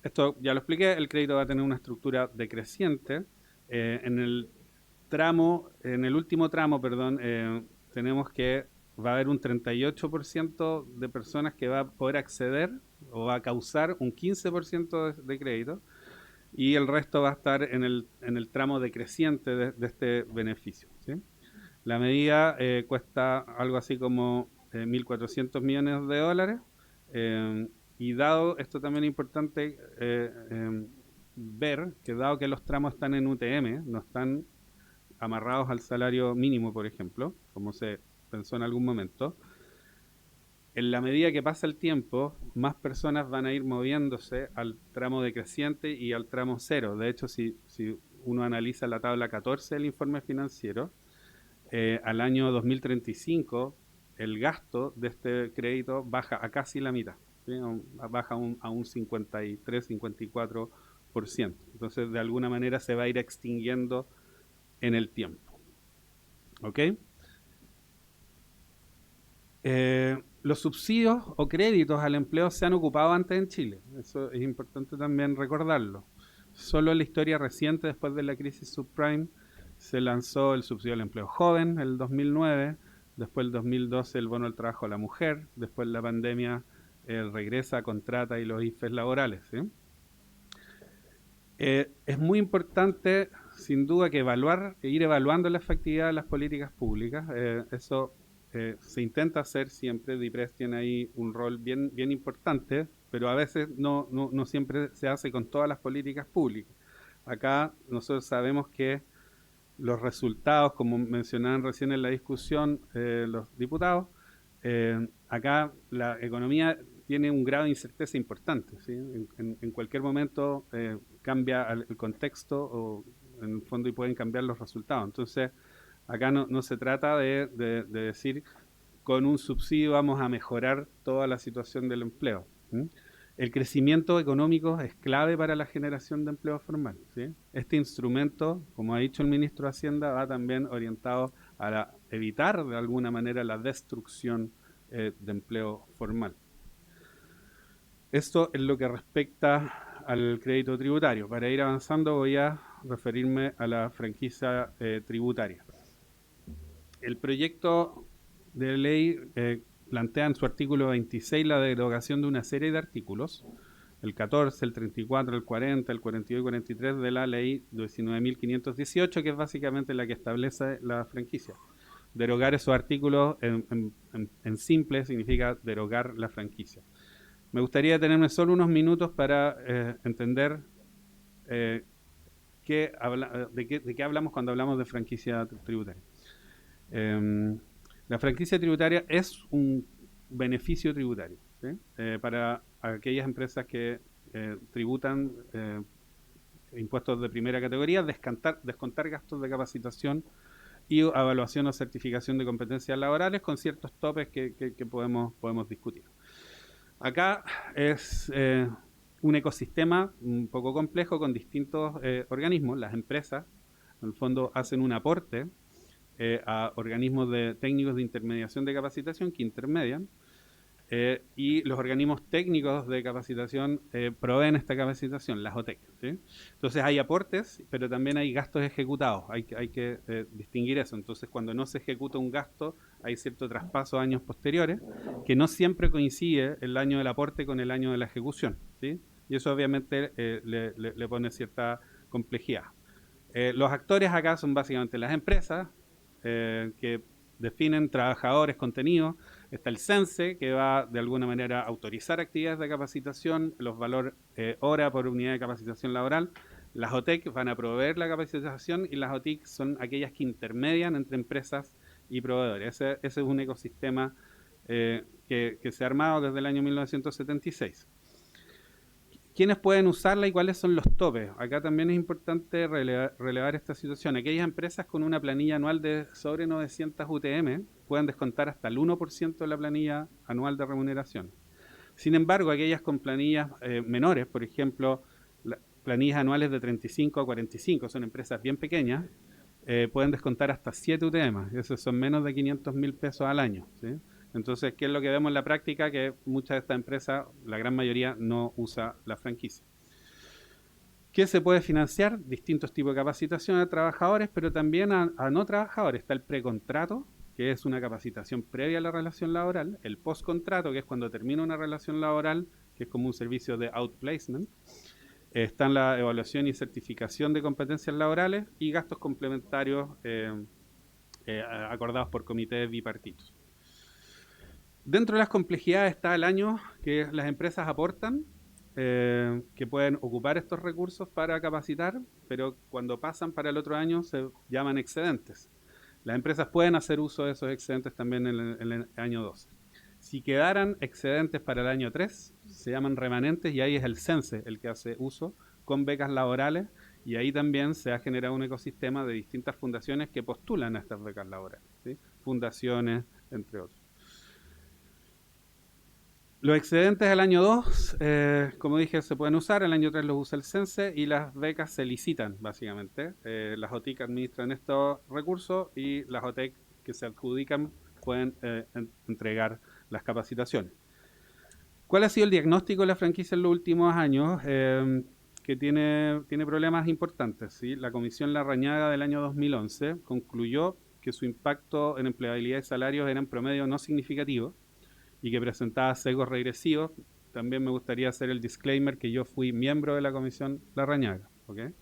Esto ya lo expliqué, el crédito va a tener una estructura decreciente. En el último tramo, tenemos que va a haber un 38% de personas que va a poder acceder o va a causar un 15% de crédito y el resto va a estar en el tramo decreciente de este beneficio, ¿sí? La medida cuesta algo así como 1.400 millones de dólares Y dado, esto también es importante ver que dado que los tramos están en UTM, no están amarrados al salario mínimo, por ejemplo, como se pensó en algún momento, en la medida que pasa el tiempo, más personas van a ir moviéndose al tramo decreciente y al tramo cero. De hecho, si uno analiza la tabla 14 del informe financiero, al año 2035 el gasto de este crédito baja a casi la mitad, ¿sí? Baja a un 53-54%. Entonces, de alguna manera se va a ir extinguiendo en el tiempo. ¿Ok? Los subsidios o créditos al empleo se han ocupado antes en Chile. Eso es importante también recordarlo. Solo en la historia reciente, después de la crisis subprime, se lanzó el subsidio al empleo joven, el 2009, después el 2012 el bono al trabajo a la mujer, después la pandemia regresa, contrata y los IFES laborales, ¿sí? Es muy importante, sin duda, que ir evaluando la efectividad de las políticas públicas. Eso se intenta hacer siempre. DIPRES tiene ahí un rol bien importante, pero a veces no siempre se hace con todas las políticas públicas. Acá nosotros sabemos que los resultados, como mencionaban recién en la discusión los diputados, acá la economía tiene un grado de incerteza importante, ¿sí? En cualquier momento cambia el contexto o en el fondo y pueden cambiar los resultados. Entonces, acá no se trata de decir con un subsidio vamos a mejorar toda la situación del empleo, ¿sí? El crecimiento económico es clave para la generación de empleo formal, ¿sí? Este instrumento, como ha dicho el ministro de Hacienda, va también orientado a evitar de alguna manera la destrucción de empleo formal. Esto es lo que respecta al crédito tributario. Para ir avanzando voy a referirme a la franquicia tributaria. El proyecto de ley plantea en su artículo 26 la derogación de una serie de artículos, el 14, el 34, el 40, el 42 y 43 de la ley 19.518, que es básicamente la que establece la franquicia. Derogar esos artículos en simple significa derogar la franquicia. Me gustaría tenerme solo unos minutos para entender de qué hablamos cuando hablamos de franquicia tributaria. La franquicia tributaria es un beneficio tributario, ¿sí? Para aquellas empresas que tributan impuestos de primera categoría, descontar gastos de capacitación y evaluación o certificación de competencias laborales con ciertos topes que podemos discutir. Acá es un ecosistema un poco complejo con distintos organismos. Las empresas, en el fondo, hacen un aporte a organismos de técnicos de intermediación de capacitación que intermedian, y los organismos técnicos de capacitación proveen esta capacitación, las OTEC, ¿sí? Entonces hay aportes, pero también hay gastos ejecutados, hay que distinguir eso. Entonces, cuando no se ejecuta un gasto, hay cierto traspaso a años posteriores, que no siempre coincide el año del aporte con el año de la ejecución, ¿sí? Y eso obviamente le pone cierta complejidad. Los actores acá son básicamente las empresas, que definen trabajadores, contenidos. Está el CENSE, que va de alguna manera a autorizar actividades de capacitación, los valores hora por unidad de capacitación laboral. Las OTEC van a proveer la capacitación y las OTIC son aquellas que intermedian entre empresas y proveedores. Ese es un ecosistema que se ha armado desde el año 1976. ¿Quiénes pueden usarla y cuáles son los topes? Acá también es importante relevar esta situación. Aquellas empresas con una planilla anual de sobre 900 UTM pueden descontar hasta el 1% de la planilla anual de remuneración. Sin embargo, aquellas con planillas menores, por ejemplo, planillas anuales de 35 a 45, son empresas bien pequeñas, pueden descontar hasta 7 UTM. Esos son menos de 500.000 pesos al año, ¿sí? Entonces, ¿qué es lo que vemos en la práctica? Que muchas de estas empresas, la gran mayoría, no usa la franquicia. ¿Qué se puede financiar? Distintos tipos de capacitación a trabajadores, pero también a no trabajadores. Está el precontrato, que es una capacitación previa a la relación laboral. El postcontrato, que es cuando termina una relación laboral, que es como un servicio de outplacement. Están la evaluación y certificación de competencias laborales y gastos complementarios acordados por comités bipartitos. Dentro de las complejidades está el año que las empresas aportan, que pueden ocupar estos recursos para capacitar, pero cuando pasan para el otro año se llaman excedentes. Las empresas pueden hacer uso de esos excedentes también en el año 2. Si quedaran excedentes para el año 3, se llaman remanentes y ahí es el CENSE el que hace uso con becas laborales y ahí también se ha generado un ecosistema de distintas fundaciones que postulan a estas becas laborales, ¿sí? Fundaciones, entre otros. Los excedentes del año 2, como dije, se pueden usar, el año 3 los usa el CENSE y las becas se licitan, básicamente. Las OTIC administran estos recursos y las OTEC que se adjudican pueden entregar las capacitaciones. ¿Cuál ha sido el diagnóstico de la franquicia en los últimos años? Que tiene problemas importantes, ¿sí? La Comisión Larrañaga del año 2011 concluyó que su impacto en empleabilidad y salarios era en promedio no significativo y que presentaba sesgos regresivos. También me gustaría hacer el disclaimer que yo fui miembro de la Comisión Larrañaga. ¿Okay?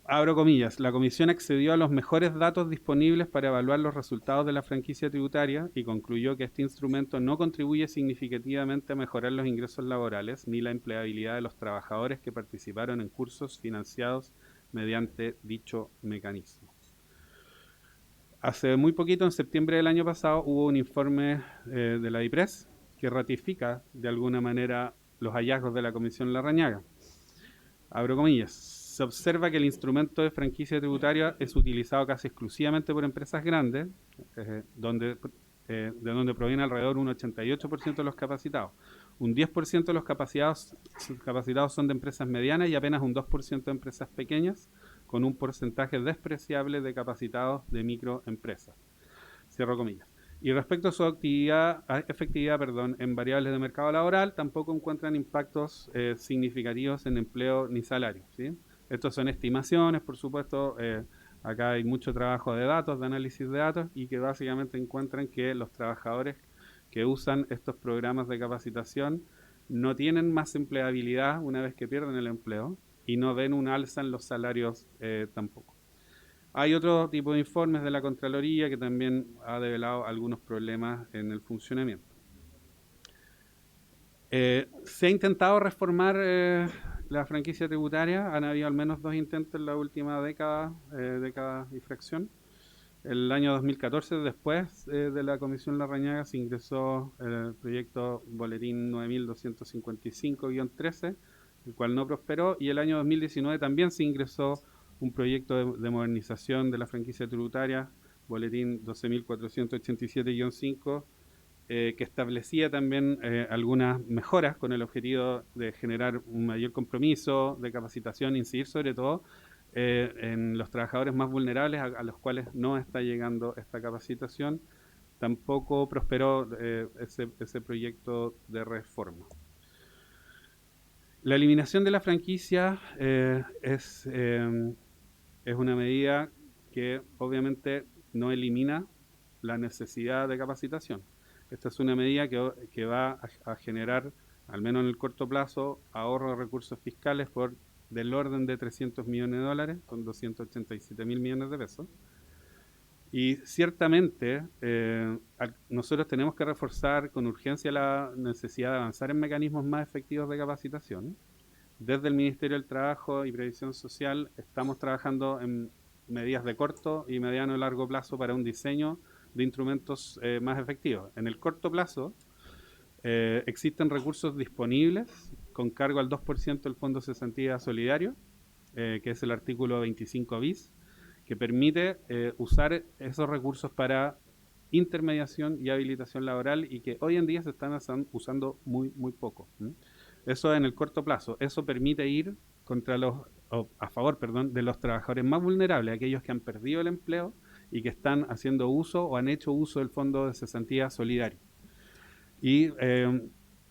Abro comillas, la Comisión accedió a los mejores datos disponibles para evaluar los resultados de la franquicia tributaria y concluyó que este instrumento no contribuye significativamente a mejorar los ingresos laborales ni la empleabilidad de los trabajadores que participaron en cursos financiados mediante dicho mecanismo. Hace muy poquito, en septiembre del año pasado, hubo un informe de la DIPRES que ratifica de alguna manera los hallazgos de la Comisión Larrañaga. Abro comillas. Se observa que el instrumento de franquicia tributaria es utilizado casi exclusivamente por empresas grandes, de donde proviene alrededor de un 88% de los capacitados. Un 10% de los capacitados son de empresas medianas y apenas un 2% de empresas pequeñas, con un porcentaje despreciable de capacitados de microempresas. Cierro comillas. Y respecto a su efectividad en variables de mercado laboral, tampoco encuentran impactos significativos en empleo ni salario, ¿sí? Estos son estimaciones, por supuesto, acá hay mucho trabajo de datos, de análisis de datos, y que básicamente encuentran que los trabajadores que usan estos programas de capacitación no tienen más empleabilidad una vez que pierden el empleo, y no ven un alza en los salarios tampoco. Hay otro tipo de informes de la Contraloría que también ha develado algunos problemas en el funcionamiento. Se ha intentado reformar la franquicia tributaria, han habido al menos 2 intentos en la última década y fracción. El año 2014, después de la Comisión Larrañaga, se ingresó el proyecto Boletín 9255-13, el cual no prosperó, y el año 2019 también se ingresó un proyecto de modernización de la franquicia tributaria, Boletín 12487-5, que establecía también algunas mejoras con el objetivo de generar un mayor compromiso de capacitación, incidir sobre todo en los trabajadores más vulnerables a los cuales no está llegando esta capacitación. Tampoco prosperó ese proyecto de reforma. La eliminación de la franquicia es una medida que obviamente no elimina la necesidad de capacitación. Esta es una medida que va a generar, al menos en el corto plazo, ahorro de recursos fiscales del orden de 300 millones de dólares, con 287 mil millones de pesos. Y ciertamente nosotros tenemos que reforzar con urgencia la necesidad de avanzar en mecanismos más efectivos de capacitación. Desde el Ministerio del Trabajo y Previsión Social estamos trabajando en medidas de corto y mediano y largo plazo para un diseño de instrumentos más efectivos. En el corto plazo existen recursos disponibles con cargo al 2% del Fondo de Cesantía Solidario, que es el artículo 25 bis, que permite usar esos recursos para intermediación y habilitación laboral y que hoy en día se están usando muy poco. Eso en el corto plazo. Eso permite ir a favor de los trabajadores más vulnerables, aquellos que han perdido el empleo y que están haciendo uso o han hecho uso del Fondo de Cesantía Solidario. Y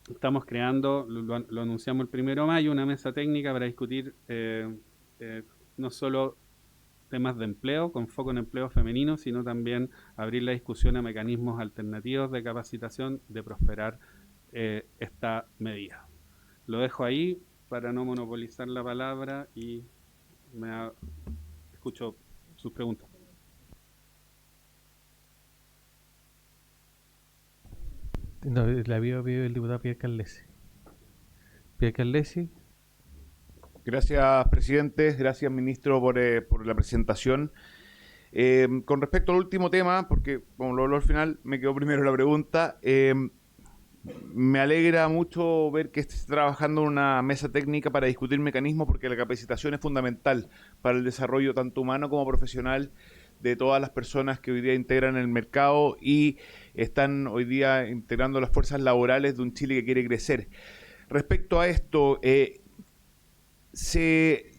estamos creando, lo anunciamos el 1 de mayo, una mesa técnica para discutir no solo temas de empleo, con foco en empleo femenino, sino también abrir la discusión a mecanismos alternativos de capacitación de prosperar esta medida. Lo dejo ahí para no monopolizar la palabra y escucho sus preguntas. No, la había pedido el diputado Pierre Carlesi. Pierre Carlesi. Gracias, presidente. Gracias, ministro, por la presentación. Con respecto al último tema, porque como lo habló al final, me quedó primero la pregunta. Me alegra mucho ver que esté trabajando en una mesa técnica para discutir mecanismos, porque la capacitación es fundamental para el desarrollo tanto humano como profesional de todas las personas que hoy día integran el mercado y están hoy día integrando las fuerzas laborales de un Chile que quiere crecer. Respecto a esto, ¿se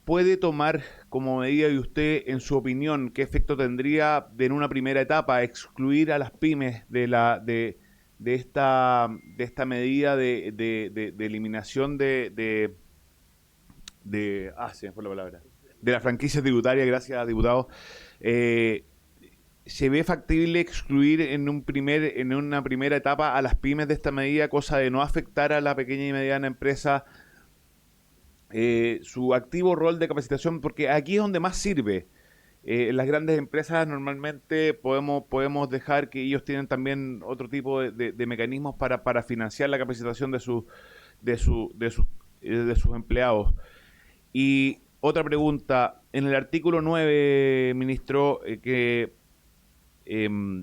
puede tomar como medida de usted, en su opinión, qué efecto tendría en una primera etapa excluir a las pymes de esta medida de eliminación se me fue la palabra, de la franquicia tributaria? Gracias, diputado. ¿Se ve factible excluir en una primera etapa a las pymes de esta medida, cosa de no afectar a la pequeña y mediana empresa su activo rol de capacitación? Porque aquí es donde más sirve. En las grandes empresas normalmente podemos dejar que ellos tienen también otro tipo de mecanismos para financiar la capacitación de sus empleados. Y otra pregunta, en el artículo 9, ministro, que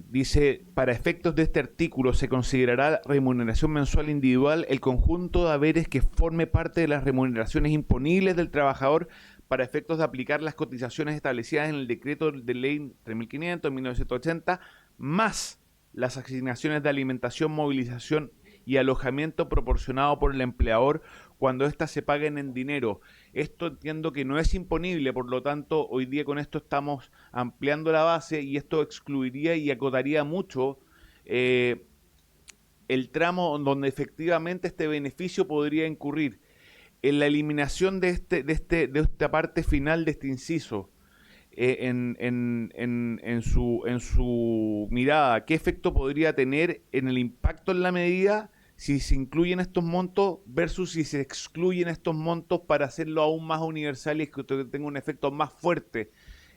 dice: para efectos de este artículo se considerará remuneración mensual individual el conjunto de haberes que forme parte de las remuneraciones imponibles del trabajador para efectos de aplicar las cotizaciones establecidas en el decreto de ley 3500 de 1980, más las asignaciones de alimentación, movilización y alojamiento proporcionado por el empleador cuando éstas se paguen en dinero. Esto entiendo que no es imponible, por lo tanto, hoy día con esto estamos ampliando la base y esto excluiría y acotaría mucho el tramo donde efectivamente este beneficio podría incurrir. En la eliminación de esta parte final de este inciso, en su mirada, ¿qué efecto podría tener en el impacto en la medida si se incluyen estos montos versus si se excluyen estos montos para hacerlo aún más universal y que tenga un efecto más fuerte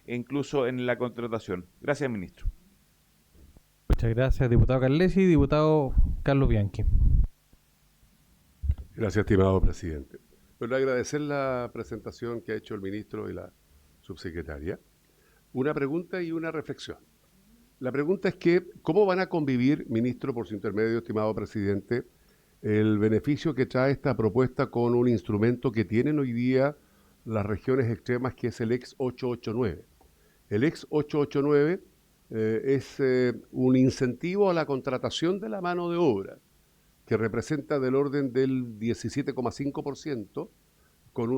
incluso en la contratación? Gracias, ministro. Muchas gracias, diputado Carlesi. Diputado Carlos Bianchi. Gracias, estimado presidente. Bueno, agradecer la presentación que ha hecho el ministro y la subsecretaria. Una pregunta y una reflexión. La pregunta es que, ¿cómo van a convivir, ministro, por su intermedio, estimado presidente, el beneficio que trae esta propuesta con un instrumento que tienen hoy día las regiones extremas, que es el ex 889? El ex 889 es un incentivo a la contratación de la mano de obra, que representa del orden del 17,5%, con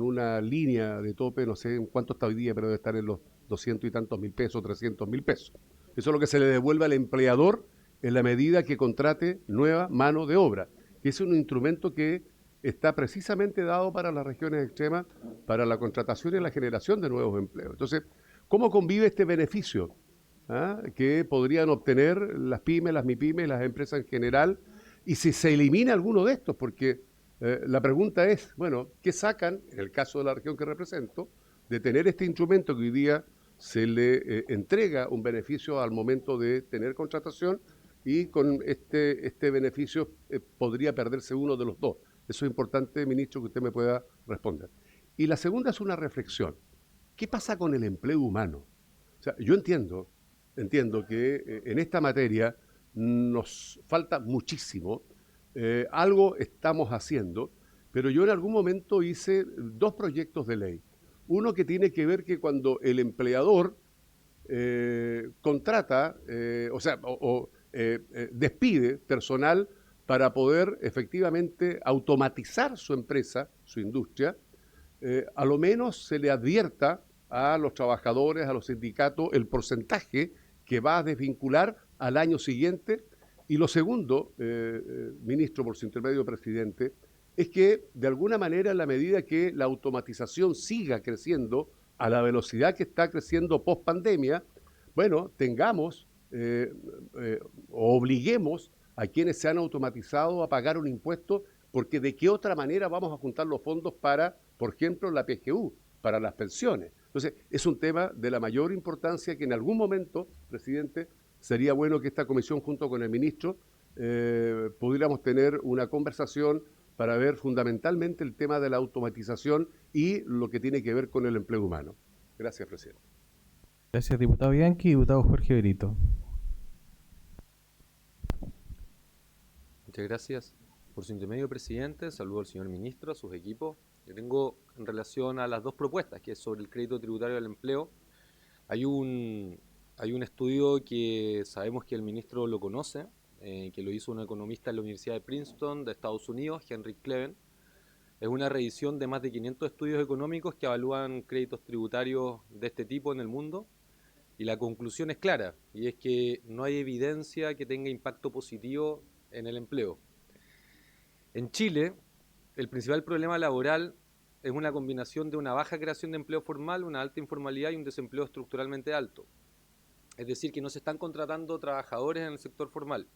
una línea de tope, no sé en cuánto está hoy día, pero debe estar en los 200 y tantos mil pesos, 300 mil pesos. Eso es lo que se le devuelve al empleador en la medida que contrate nueva mano de obra. Y es un instrumento que está precisamente dado para las regiones extremas, para la contratación y la generación de nuevos empleos. Entonces, ¿cómo convive este beneficio que podrían obtener las pymes, las MIPYMES, las empresas en general? Y si se elimina alguno de estos, porque la pregunta es, bueno, ¿qué sacan, en el caso de la región que represento, de tener este instrumento que hoy día se le entrega un beneficio al momento de tener contratación, y con este beneficio podría perderse uno de los dos? Eso es importante, ministro, que usted me pueda responder. Y la segunda es una reflexión. ¿Qué pasa con el empleo humano? O sea, yo entiendo que en esta materia nos falta muchísimo. Algo estamos haciendo, pero yo en algún momento hice dos proyectos de ley. Uno que tiene que ver que cuando el empleador contrata, despide personal para poder efectivamente automatizar su empresa, su industria, a lo menos se le advierta a los trabajadores, a los sindicatos, el porcentaje que va a desvincular al año siguiente. Y lo segundo, ministro, por su intermedio, presidente, es que de alguna manera, en la medida que la automatización siga creciendo a la velocidad que está creciendo post pandemia, bueno, tengamos o obliguemos a quienes se han automatizado a pagar un impuesto, porque de qué otra manera vamos a juntar los fondos para, por ejemplo, la PGU, para las pensiones. Entonces, es un tema de la mayor importancia que en algún momento, presidente, sería bueno que esta comisión junto con el ministro pudiéramos tener una conversación para ver fundamentalmente el tema de la automatización y lo que tiene que ver con el empleo humano. Gracias, presidente. Gracias, diputado Bianchi. Diputado Jorge Brito. Muchas gracias. Por su intermedio, presidente, saludo al señor ministro, a sus equipos. Yo tengo en relación a las dos propuestas, que es sobre el crédito tributario del empleo. Hay un estudio que sabemos que el ministro lo conoce, que lo hizo un economista en la Universidad de Princeton de Estados Unidos, Henry Cleven. Es una revisión de más de 500 estudios económicos que evalúan créditos tributarios de este tipo en el mundo. Y la conclusión es clara, y es que no hay evidencia que tenga impacto positivo en el empleo. En Chile, el principal problema laboral es una combinación de una baja creación de empleo formal, una alta informalidad y un desempleo estructuralmente alto. Es decir, que no se están contratando trabajadores en el sector formal.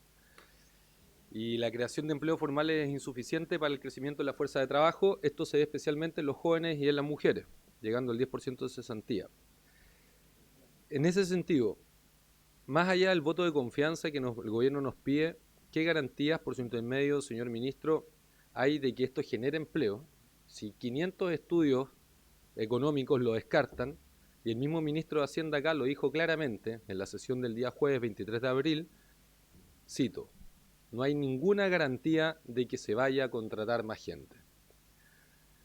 Y la creación de empleo formal es insuficiente para el crecimiento de la fuerza de trabajo. Esto se ve especialmente en los jóvenes y en las mujeres, llegando al 10% de cesantía. En ese sentido, más allá del voto de confianza que el gobierno nos pide, ¿qué garantías, por su intermedio, señor ministro, hay de que esto genere empleo? Si 500 estudios económicos lo descartan, y el mismo ministro de Hacienda acá lo dijo claramente en la sesión del día jueves 23 de abril, cito, no hay ninguna garantía de que se vaya a contratar más gente.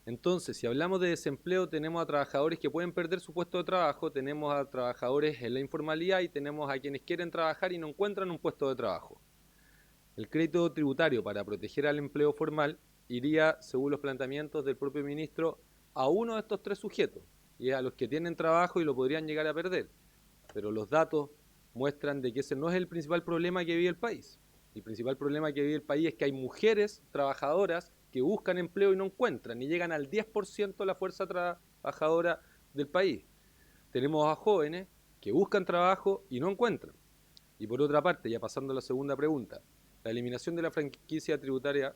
Entonces, si hablamos de desempleo, tenemos a trabajadores que pueden perder su puesto de trabajo, tenemos a trabajadores en la informalidad y tenemos a quienes quieren trabajar y no encuentran un puesto de trabajo. El crédito tributario para proteger al empleo formal iría, según los planteamientos del propio ministro, a uno de estos tres sujetos, y a los que tienen trabajo y lo podrían llegar a perder. Pero los datos muestran de que ese no es el principal problema que vive el país. El principal problema que vive el país es que hay mujeres trabajadoras que buscan empleo y no encuentran, y llegan al 10% de la fuerza trabajadora del país. Tenemos a jóvenes que buscan trabajo y no encuentran. Y por otra parte, ya pasando a la segunda pregunta, la eliminación de la franquicia tributaria.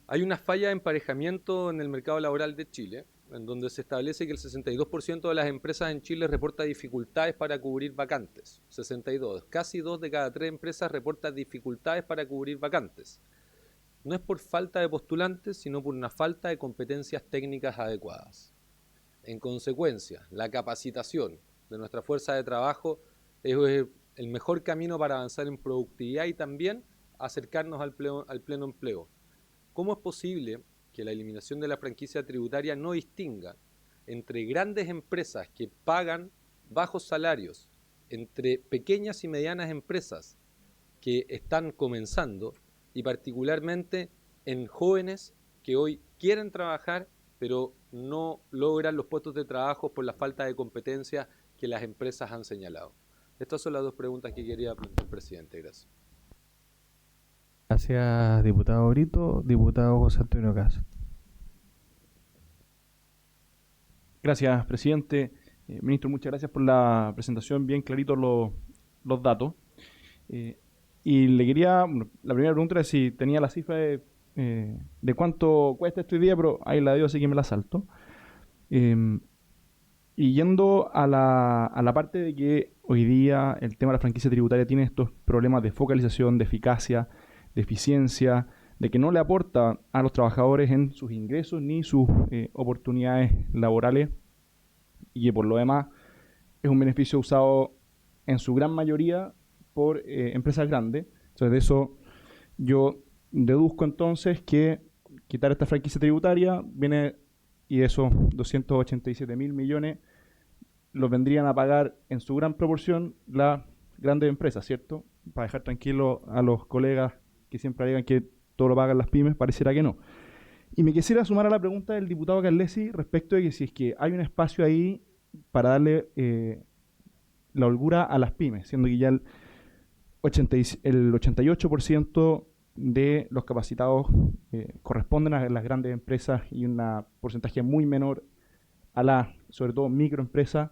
Hay una falla de emparejamiento en el mercado laboral de Chile, en donde se establece que el 62% de las empresas en Chile reporta dificultades para cubrir vacantes. 62. Casi 2 de cada 3 empresas reportan dificultades para cubrir vacantes. No es por falta de postulantes, sino por una falta de competencias técnicas adecuadas. En consecuencia, la capacitación de nuestra fuerza de trabajo es el mejor camino para avanzar en productividad y también acercarnos al pleno empleo. ¿Cómo es posible que la eliminación de la franquicia tributaria no distinga entre grandes empresas que pagan bajos salarios, entre pequeñas y medianas empresas que están comenzando y particularmente en jóvenes que hoy quieren trabajar pero no logran los puestos de trabajo por la falta de competencia que las empresas han señalado? Estas son las dos preguntas que quería plantear, presidente. Gracias. Gracias, diputado Brito. Diputado José Antonio Caz. Gracias, presidente. Ministro, muchas gracias por la presentación, bien claritos los datos. Y le quería, la primera pregunta es si tenía la cifra de cuánto cuesta este día, pero ahí la dio, así que me la salto. Y yendo a la parte de que hoy día el tema de la franquicia tributaria tiene estos problemas de focalización, de eficacia, de eficiencia, de que no le aporta a los trabajadores en sus ingresos ni sus oportunidades laborales, y que por lo demás es un beneficio usado en su gran mayoría por empresas grandes. Entonces de eso yo deduzco entonces que quitar esta franquicia tributaria viene, y esos 287.000 millones los vendrían a pagar en su gran proporción las grandes empresas, ¿cierto? Para dejar tranquilos a los colegas que siempre digan que todo lo pagan las pymes, pareciera que no. Y me quisiera sumar a la pregunta del diputado Carlesi respecto de que si es que hay un espacio ahí para darle la holgura a las pymes, siendo que ya el 88% de los capacitados corresponden a las grandes empresas y un porcentaje muy menor a las, sobre todo, microempresas.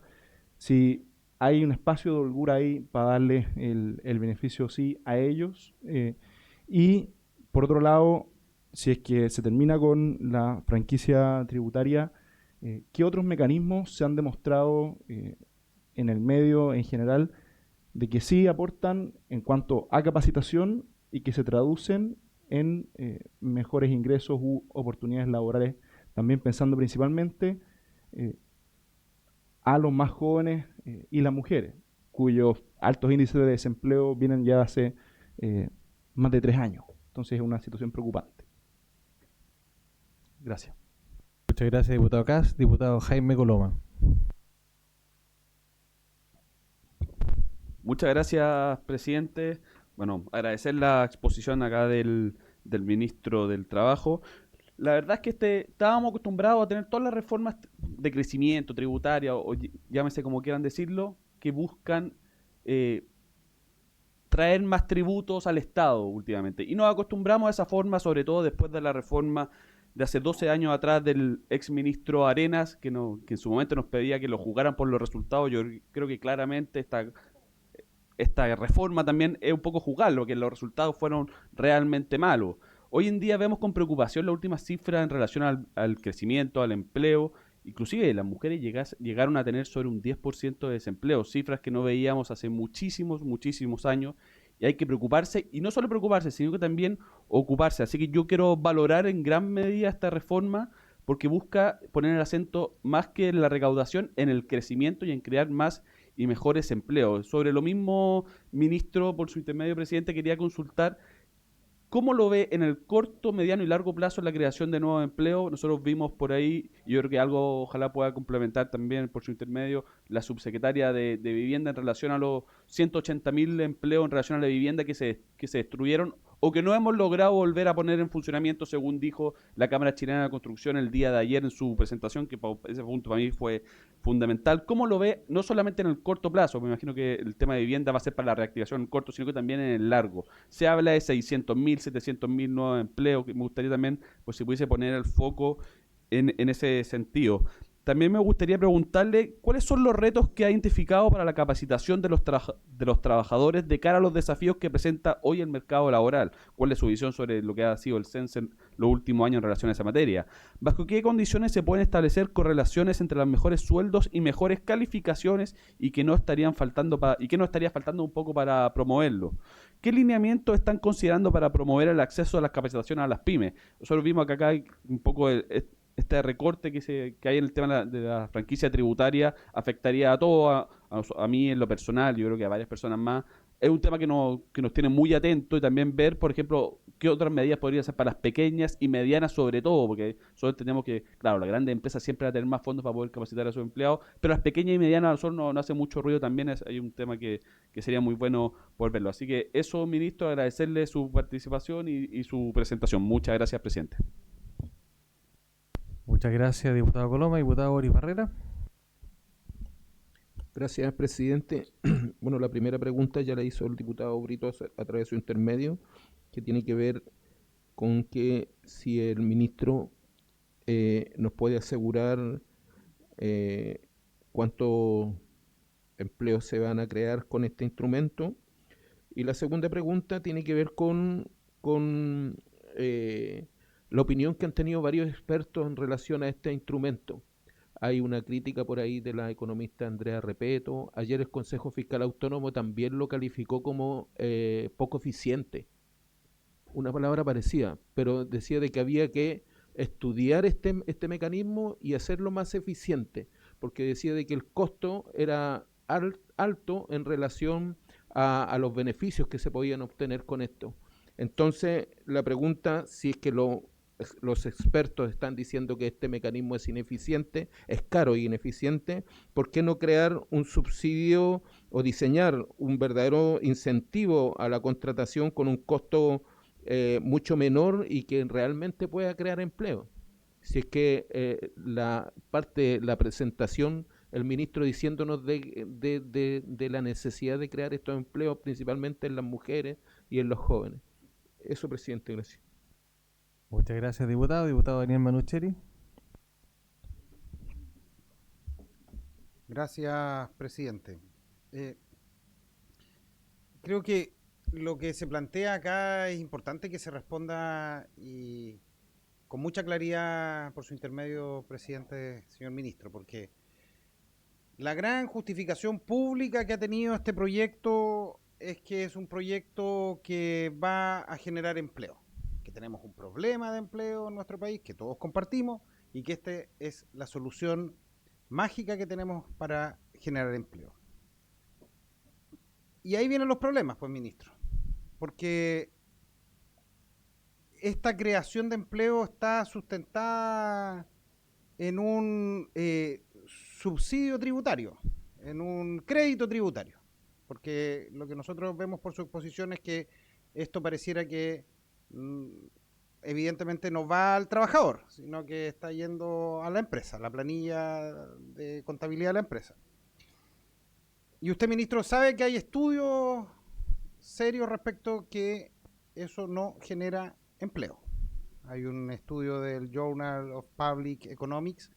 Si hay un espacio de holgura ahí para darle el beneficio sí a ellos. Y por otro lado, si es que se termina con la franquicia tributaria, ¿qué otros mecanismos se han demostrado en el medio en general de que sí aportan en cuanto a capacitación y que se traducen en mejores ingresos u oportunidades laborales, también pensando principalmente a los más jóvenes y las mujeres, cuyos altos índices de desempleo vienen ya hace más de 3 años. Entonces es una situación preocupante. Gracias. Muchas gracias, diputado Kass. Diputado Jaime Coloma. Muchas gracias, presidente. Bueno, agradecer la exposición acá del ministro del Trabajo. La verdad es que estábamos acostumbrados a tener todas las reformas de crecimiento, tributaria, o llámese como quieran decirlo, que buscan traer más tributos al Estado últimamente. Y nos acostumbramos a esa forma, sobre todo después de la reforma de hace 12 años atrás del exministro Arenas, que en su momento nos pedía que lo jugaran por los resultados. Yo creo que claramente esta reforma también es un poco jugarlo, que los resultados fueron realmente malos. Hoy en día vemos con preocupación las últimas cifras en relación al crecimiento, al empleo. Inclusive las mujeres llegaron a tener sobre un 10% de desempleo, cifras que no veíamos hace muchísimos años, y hay que preocuparse, y no solo preocuparse, sino que también ocuparse. Así que yo quiero valorar en gran medida esta reforma porque busca poner el acento más que en la recaudación, en el crecimiento y en crear más y mejores empleos. Sobre lo mismo, ministro, por su intermedio, presidente, quería consultar ¿cómo lo ve en el corto, mediano y largo plazo la creación de nuevos empleos? Nosotros vimos por ahí, y yo creo que algo ojalá pueda complementar también por su intermedio, la subsecretaria de Vivienda en relación a los 180.000 empleos en relación a la vivienda que se destruyeron o que no hemos logrado volver a poner en funcionamiento, según dijo la Cámara Chilena de Construcción el día de ayer en su presentación, que ese punto para mí fue fundamental. ¿Cómo lo ve, no solamente en el corto plazo? Me imagino que el tema de vivienda va a ser para la reactivación en corto, sino que también en el largo. Se habla de 600.000, 700.000 nuevos empleos, que me gustaría también, pues si pudiese poner el foco en ese sentido. También me gustaría preguntarle cuáles son los retos que ha identificado para la capacitación de los trabajadores de cara a los desafíos que presenta hoy el mercado laboral. ¿Cuál es su visión sobre lo que ha sido el CENSE en los últimos años en relación a esa materia? ¿Bajo qué condiciones se pueden establecer correlaciones entre los mejores sueldos y mejores calificaciones y que no estaría faltando un poco para promoverlo? ¿Qué lineamientos están considerando para promover el acceso a las capacitaciones a las pymes? Nosotros vimos que acá hay un poco este recorte que hay en el tema de la franquicia tributaria afectaría a todos, a mí en lo personal, yo creo que a varias personas más. Es un tema que nos tiene muy atentos y también ver, por ejemplo, qué otras medidas podrían ser para las pequeñas y medianas sobre todo, porque nosotros tenemos que, claro, la grande empresa siempre va a tener más fondos para poder capacitar a sus empleados, pero las pequeñas y medianas a nosotros no hace mucho ruido también, hay un tema que sería muy bueno poder verlo. Así que eso, ministro, agradecerle su participación y su presentación. Muchas gracias, presidente. Muchas gracias, diputado Coloma. Diputado Boris Barrera. Gracias, presidente. Bueno, la primera pregunta ya la hizo el diputado Brito a través de su intermedio, que tiene que ver con que si el ministro nos puede asegurar cuántos empleos se van a crear con este instrumento. Y la segunda pregunta tiene que ver con la opinión que han tenido varios expertos en relación a este instrumento. Hay una crítica por ahí de la economista Andrea Repeto. Ayer el Consejo Fiscal Autónomo también lo calificó como poco eficiente. Una palabra parecida, pero decía de que había que estudiar este mecanismo y hacerlo más eficiente, porque decía de que el costo era alto en relación a los beneficios que se podían obtener con esto. Entonces, la pregunta, si es que los expertos están diciendo que este mecanismo es ineficiente, es caro y ineficiente, ¿por qué no crear un subsidio o diseñar un verdadero incentivo a la contratación con un costo mucho menor y que realmente pueda crear empleo? Si es que la presentación, el ministro diciéndonos de la necesidad de crear estos empleos principalmente en las mujeres y en los jóvenes. Eso, presidente, gracias. Muchas gracias, diputado. Diputado Daniel Manucheri. Gracias, presidente. Creo que lo que se plantea acá es importante que se responda y con mucha claridad por su intermedio, presidente, señor ministro, porque La gran justificación pública que ha tenido este proyecto es que es un proyecto que va a generar empleo, que tenemos un problema de empleo en nuestro país, que todos compartimos, y que esta es la solución mágica que tenemos para generar empleo. Y ahí vienen los problemas, pues, ministro, porque esta creación de empleo está sustentada en un subsidio tributario, en un crédito tributario, porque lo que nosotros vemos por su exposición es que esto pareciera que evidentemente no va al trabajador, sino que está yendo a la empresa, a la planilla de contabilidad de la empresa. Y usted, ministro, sabe que hay estudios serios respecto que eso no genera empleo. Hay un estudio del Journal of Public Economics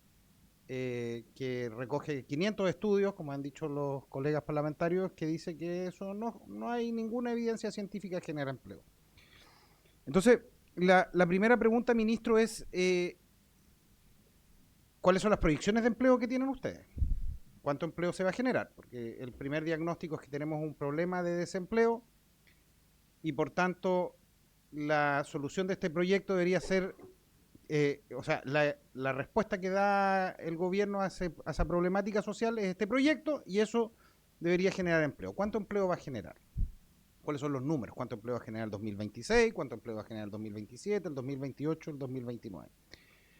que recoge 500 estudios, como han dicho los colegas parlamentarios, que dice que eso no hay ninguna evidencia científica que genera empleo. Entonces, la primera pregunta, ministro, es ¿cuáles son las proyecciones de empleo que tienen ustedes? ¿Cuánto empleo se va a generar? Porque el primer diagnóstico es que tenemos un problema de desempleo y, por tanto, la solución de este proyecto debería ser, la respuesta que da el gobierno a esa problemática social es este proyecto, y eso debería generar empleo. ¿Cuánto empleo va a generar? ¿Cuáles son los números? ¿Cuánto empleo va a generar el 2026? ¿Cuánto empleo va a generar el 2027, el 2028, el 2029?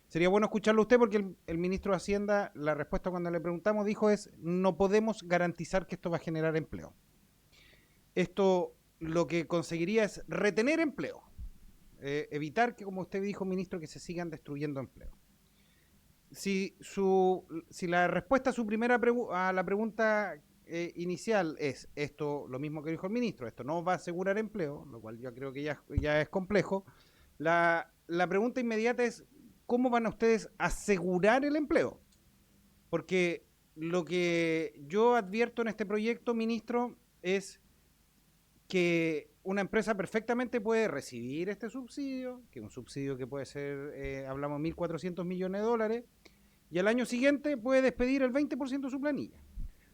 Sería bueno escucharlo usted, porque el ministro de Hacienda, la respuesta cuando le preguntamos, dijo no podemos garantizar que esto va a generar empleo. Esto lo que conseguiría es retener empleo, evitar que, como usted dijo, ministro, que se sigan destruyendo empleo. Si la respuesta a la pregunta inicial es esto, lo mismo que dijo el ministro, esto no va a asegurar empleo, lo cual yo creo que ya es complejo, la pregunta inmediata es ¿cómo van a ustedes asegurar el empleo? Porque lo que yo advierto en este proyecto, ministro, es que una empresa perfectamente puede recibir este subsidio, que es un subsidio que puede ser, hablamos, 1.400 millones de dólares, y al año siguiente puede despedir el 20% de su planilla.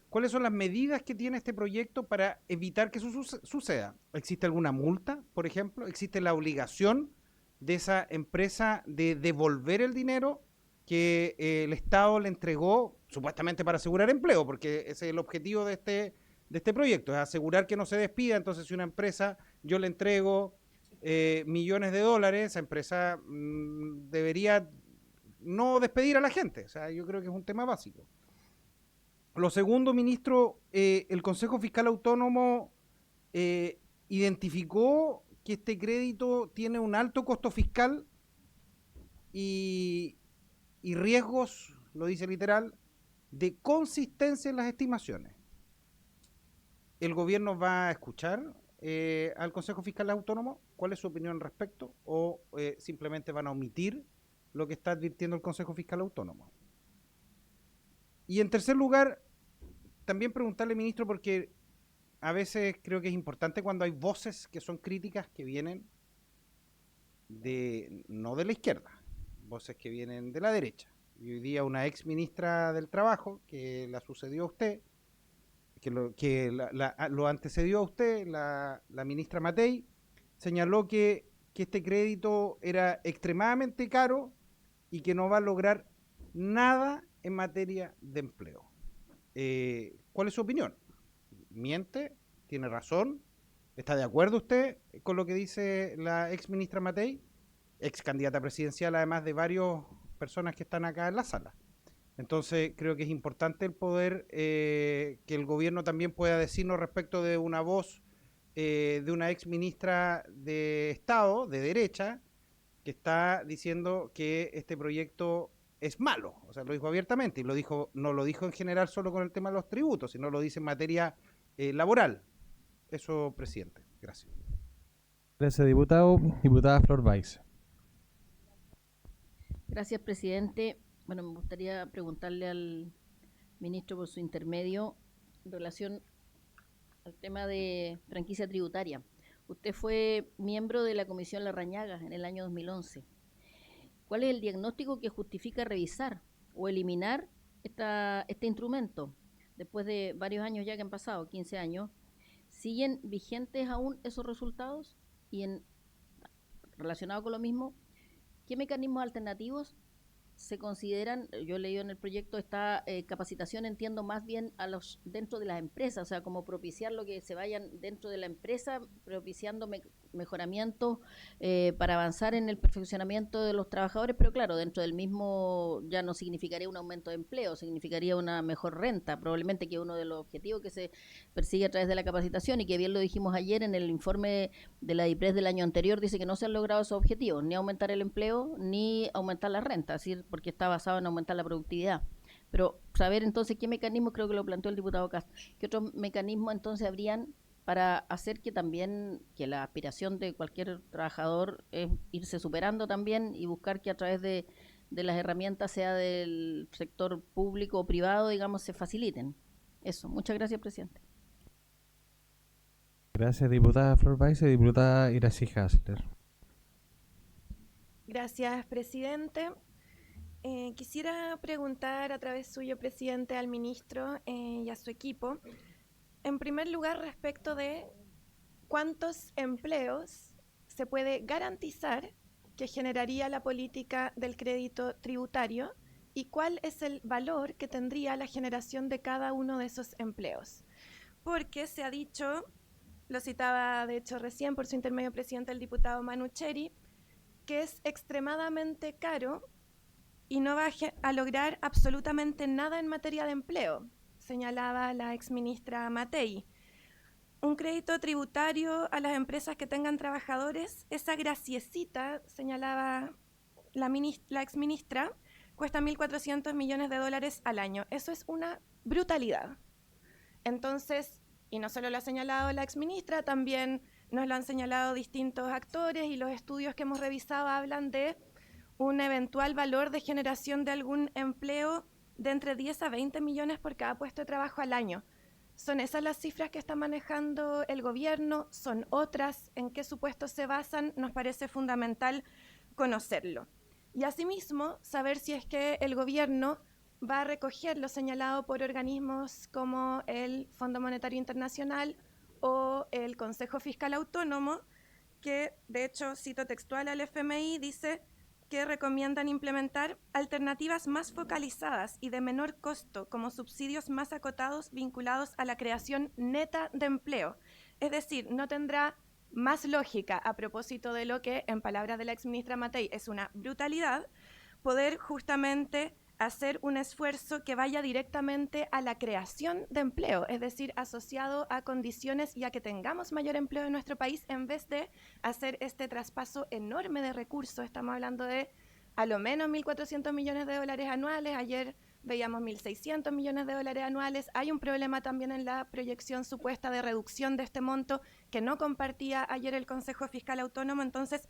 ¿Cuáles son las medidas que tiene este proyecto para evitar que eso suceda? ¿Existe alguna multa, por ejemplo? ¿Existe la obligación de esa empresa de devolver el dinero que el Estado le entregó supuestamente para asegurar empleo? Porque ese es el objetivo de este proyecto, es asegurar que no se despida. Entonces, si una empresa, yo le entrego millones de dólares, esa empresa debería no despedir a la gente. O sea, yo creo que es un tema básico. Lo segundo, ministro, el Consejo Fiscal Autónomo identificó que este crédito tiene un alto costo fiscal y riesgos, lo dice literal, de consistencia en las estimaciones. ¿El gobierno va a escuchar al Consejo Fiscal Autónomo? ¿Cuál es su opinión al respecto? ¿O simplemente van a omitir lo que está advirtiendo el Consejo Fiscal Autónomo? Y en tercer lugar, también preguntarle, ministro, porque a veces creo que es importante cuando hay voces que son críticas que vienen no de la izquierda, voces que vienen de la derecha. Y hoy día una ex ministra del Trabajo, que la sucedió a usted, que lo antecedió a usted, la ministra Matei, señaló que este crédito era extremadamente caro y que no va a lograr nada en materia de empleo. ¿Cuál es su opinión? ¿Miente? ¿Tiene razón? ¿Está de acuerdo usted con lo que dice la ex ministra Matei? Ex candidata presidencial, además de varias personas que están acá en la sala. Entonces, creo que es importante el poder que el gobierno también pueda decirnos respecto de una voz de una ex ministra de Estado, de derecha, que está diciendo que este proyecto es malo. O sea, lo dijo abiertamente, y no lo dijo en general solo con el tema de los tributos, sino lo dice en materia laboral. Eso, presidente. Gracias. Gracias, diputado. Diputada Flor Báez. Gracias, presidente. Bueno, me gustaría preguntarle al ministro por su intermedio en relación al tema de franquicia tributaria. Usted fue miembro de la Comisión Larrañaga en el año 2011. ¿Cuál es el diagnóstico que justifica revisar o eliminar este instrumento? después de varios años ya que han pasado, 15 años, ¿siguen vigentes aún esos resultados? Y relacionado con lo mismo, ¿qué mecanismos alternativos se consideran? Yo he leído en el proyecto esta capacitación, entiendo más bien a los dentro de las empresas, o sea, como propiciar lo que se vayan dentro de la empresa, propiciando mejoramientos para avanzar en el perfeccionamiento de los trabajadores, pero claro, dentro del mismo ya no significaría un aumento de empleo, significaría una mejor renta, probablemente, que uno de los objetivos que se persigue a través de la capacitación, y que bien lo dijimos ayer en el informe de la DIPRES del año anterior, dice que no se han logrado esos objetivos, ni aumentar el empleo, ni aumentar la renta, es decir, porque está basado en aumentar la productividad. Pero saber entonces qué mecanismos, creo que lo planteó el diputado Cast, qué otros mecanismos entonces habrían para hacer que también, que la aspiración de cualquier trabajador es irse superando también y buscar que a través de las herramientas, sea del sector público o privado, digamos, se faciliten. Eso. Muchas gracias, presidente. Gracias, diputada Flor Baize. Diputada Iracy Hasler. Gracias, presidente. Quisiera preguntar a través suyo, presidente, al ministro y a su equipo, en primer lugar, respecto de cuántos empleos se puede garantizar que generaría la política del crédito tributario y cuál es el valor que tendría la generación de cada uno de esos empleos. Porque se ha dicho, lo citaba de hecho recién por su intermedio, presidente, el diputado Manucheri, que es extremadamente caro y no va a lograr absolutamente nada en materia de empleo, señalaba la exministra Matei. Un crédito tributario a las empresas que tengan trabajadores, esa graciecita, señalaba la exministra, cuesta 1.400 millones de dólares al año. Eso es una brutalidad. Entonces, y no solo lo ha señalado la exministra, también nos lo han señalado distintos actores, y los estudios que hemos revisado hablan de un eventual valor de generación de algún empleo de entre 10 a 20 millones por cada puesto de trabajo al año. ¿Son esas las cifras que está manejando el gobierno? ¿Son otras? ¿En qué supuestos se basan? Nos parece fundamental conocerlo. Y asimismo, saber si es que el gobierno va a recoger lo señalado por organismos como el Fondo Monetario Internacional o el Consejo Fiscal Autónomo, que de hecho, cito textual al FMI, dice que recomiendan implementar alternativas más focalizadas y de menor costo, como subsidios más acotados vinculados a la creación neta de empleo. Es decir, no tendrá más lógica, a propósito de lo que, en palabras de la exministra Matei, es una brutalidad, poder justamente hacer un esfuerzo que vaya directamente a la creación de empleo, es decir, asociado a condiciones y a que tengamos mayor empleo en nuestro país, en vez de hacer este traspaso enorme de recursos. Estamos hablando de a lo menos 1.400 millones de dólares anuales, ayer veíamos 1.600 millones de dólares anuales. Hay un problema también en la proyección supuesta de reducción de este monto que no compartía ayer el Consejo Fiscal Autónomo. Entonces,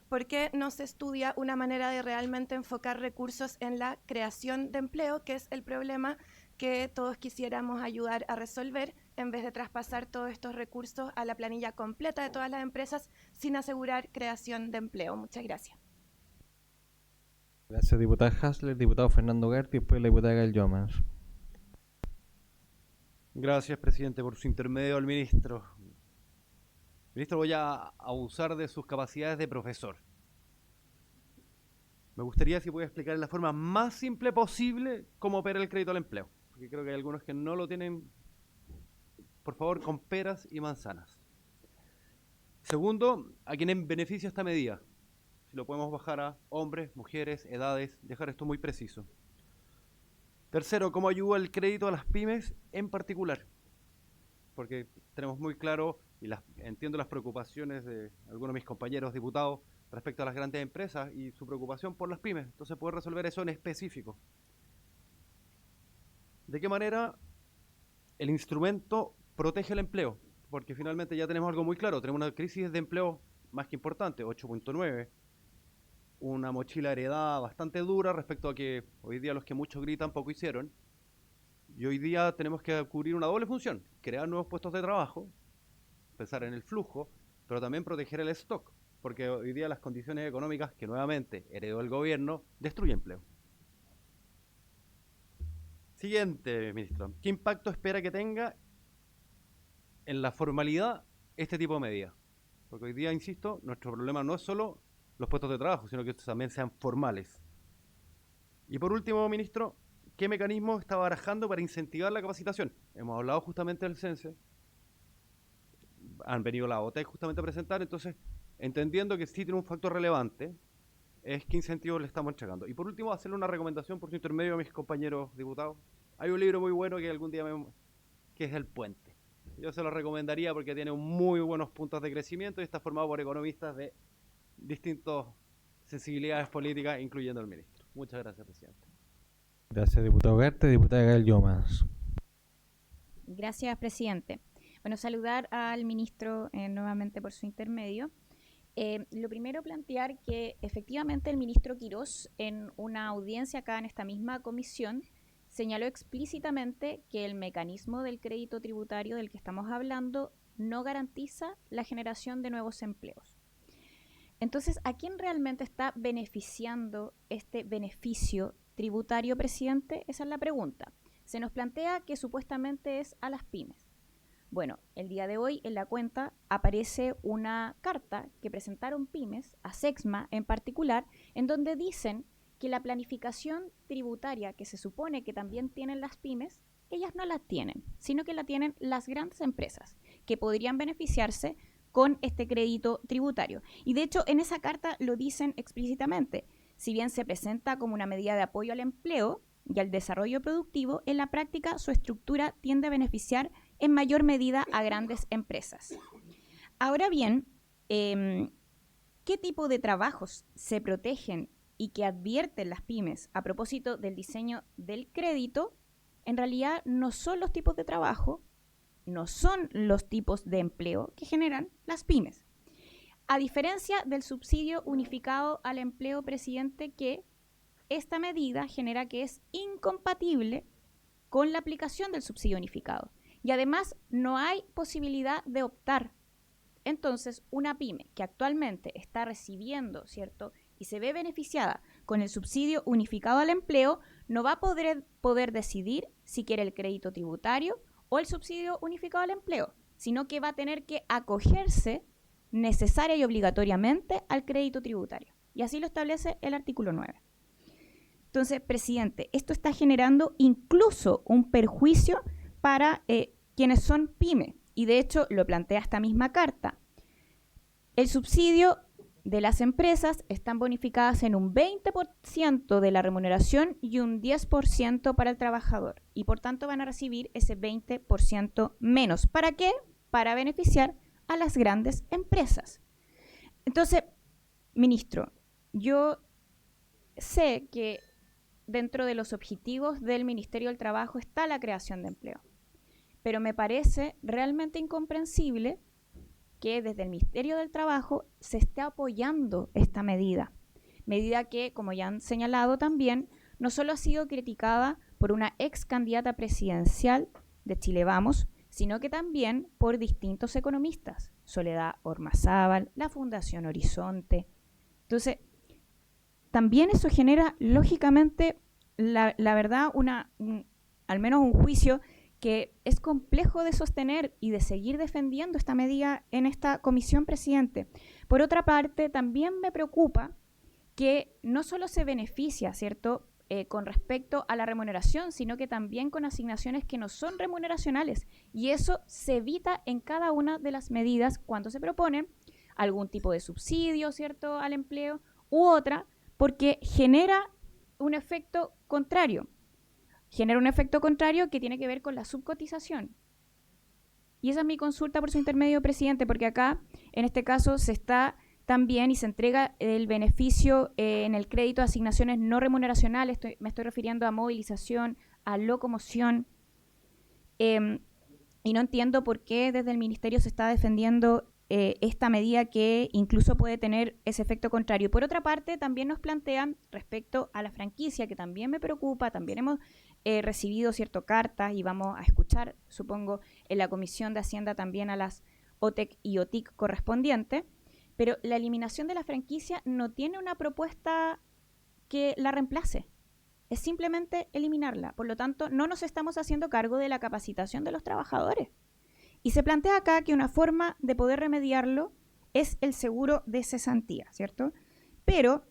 ¿por qué no se estudia una manera de realmente enfocar recursos en la creación de empleo, que es el problema que todos quisiéramos ayudar a resolver, en vez de traspasar todos estos recursos a la planilla completa de todas las empresas sin asegurar creación de empleo? Muchas gracias. Gracias, diputada Hasler. Diputado Fernando Gerti, después la diputada Gael Yomans. Gracias, presidente, por su intermedio al ministro. Ministro, voy a abusar de sus capacidades de profesor. Me gustaría si puede explicar de la forma más simple posible cómo opera el crédito al empleo, porque creo que hay algunos que no lo tienen, por favor, con peras y manzanas. Segundo, ¿a quién beneficia esta medida? Si lo podemos bajar a hombres, mujeres, edades, dejar esto muy preciso. Tercero, ¿cómo ayuda el crédito a las pymes en particular? Porque tenemos muy claro y entiendo las preocupaciones de algunos de mis compañeros diputados respecto a las grandes empresas y su preocupación por las pymes. Entonces, poder resolver eso en específico. ¿De qué manera el instrumento protege el empleo? Porque finalmente ya tenemos algo muy claro. Tenemos una crisis de empleo más que importante, 8.9. Una mochila heredada bastante dura respecto a que hoy día los que muchos gritan poco hicieron. Y hoy día tenemos que cubrir una doble función. Crear nuevos puestos de trabajo, pensar en el flujo, pero también proteger el stock, porque hoy día las condiciones económicas que nuevamente heredó el gobierno destruyen empleo. Siguiente, ministro. ¿Qué impacto espera que tenga en la formalidad este tipo de medidas? Porque hoy día, insisto, nuestro problema no es solo los puestos de trabajo, sino que estos también sean formales. Y por último, ministro, ¿qué mecanismo está barajando para incentivar la capacitación? Hemos hablado justamente del CENSE, han venido la OTEC justamente a presentar, entonces, entendiendo que sí tiene un factor relevante, es qué incentivos le estamos entregando. Y por último, hacerle una recomendación por su intermedio a mis compañeros diputados. Hay un libro muy bueno que algún día que es El Puente. Yo se lo recomendaría porque tiene muy buenos puntos de crecimiento y está formado por economistas de distintas sensibilidades políticas, incluyendo el ministro. Muchas gracias, presidente. Gracias, diputado Garte. Diputada Gael Llomas. Gracias, presidente. Bueno, saludar al ministro nuevamente por su intermedio. Lo primero, plantear que efectivamente el ministro Quirós, en una audiencia acá en esta misma comisión, señaló explícitamente que el mecanismo del crédito tributario del que estamos hablando no garantiza la generación de nuevos empleos. Entonces, ¿a quién realmente está beneficiando este beneficio tributario, presidente? Esa es la pregunta. Se nos plantea que supuestamente es a las pymes. Bueno, el día de hoy en la cuenta aparece una carta que presentaron pymes, a Sexma en particular, en donde dicen que la planificación tributaria que se supone que también tienen las pymes, ellas no la tienen, sino que la tienen las grandes empresas, que podrían beneficiarse con este crédito tributario. Y de hecho, en esa carta lo dicen explícitamente. Si bien se presenta como una medida de apoyo al empleo y al desarrollo productivo, en la práctica su estructura tiende a beneficiar en mayor medida a grandes empresas. Ahora bien, ¿qué tipo de trabajos se protegen y que advierten las pymes a propósito del diseño del crédito? En realidad no son los tipos de trabajo, no son los tipos de empleo que generan las pymes. A diferencia del subsidio unificado al empleo, presidente, que esta medida genera que es incompatible con la aplicación del subsidio unificado. Y además no hay posibilidad de optar. Entonces, una pyme que actualmente está recibiendo, ¿cierto?, y se ve beneficiada con el subsidio unificado al empleo, no va a poder decidir si quiere el crédito tributario o el subsidio unificado al empleo, sino que va a tener que acogerse necesaria y obligatoriamente al crédito tributario. Y así lo establece el artículo 9. Entonces, presidente, esto está generando incluso un perjuicio para quienes son pyme, y de hecho lo plantea esta misma carta. El subsidio de las empresas están bonificadas en un 20% de la remuneración y un 10% para el trabajador, y por tanto van a recibir ese 20% menos. ¿Para qué? Para beneficiar a las grandes empresas. Entonces, ministro, yo sé que dentro de los objetivos del Ministerio del Trabajo está la creación de empleo, pero me parece realmente incomprensible que desde el Ministerio del Trabajo se esté apoyando esta medida que, como ya han señalado también, no solo ha sido criticada por una ex candidata presidencial de Chile Vamos, sino que también por distintos economistas, Soledad Ormazábal, la Fundación Horizonte. Entonces, también eso genera, lógicamente, la verdad, al menos un juicio que es complejo de sostener y de seguir defendiendo esta medida en esta comisión, presidente. Por otra parte, también me preocupa que no solo se beneficia, ¿cierto?, con respecto a la remuneración, sino que también con asignaciones que no son remuneracionales. Y eso se evita en cada una de las medidas cuando se propone algún tipo de subsidio, ¿cierto?, al empleo u otra, porque genera un efecto contrario. Genera un efecto contrario que tiene que ver con la subcotización. Y esa es mi consulta por su intermedio, presidente, porque acá, en este caso, se está también y se entrega el beneficio en el crédito de asignaciones no remuneracionales. Me estoy refiriendo a movilización, a locomoción. Y no entiendo por qué desde el Ministerio se está defendiendo esta medida que incluso puede tener ese efecto contrario. Por otra parte, también nos plantean respecto a la franquicia, que también me preocupa, también hemos recibido ciertas cartas y vamos a escuchar, supongo, en la Comisión de Hacienda también a las OTEC y OTIC correspondientes, pero la eliminación de la franquicia no tiene una propuesta que la reemplace. es simplemente eliminarla. Por lo tanto, no nos estamos haciendo cargo de la capacitación de los trabajadores. Y se plantea acá que una forma de poder remediarlo es el seguro de cesantía, ¿cierto? Pero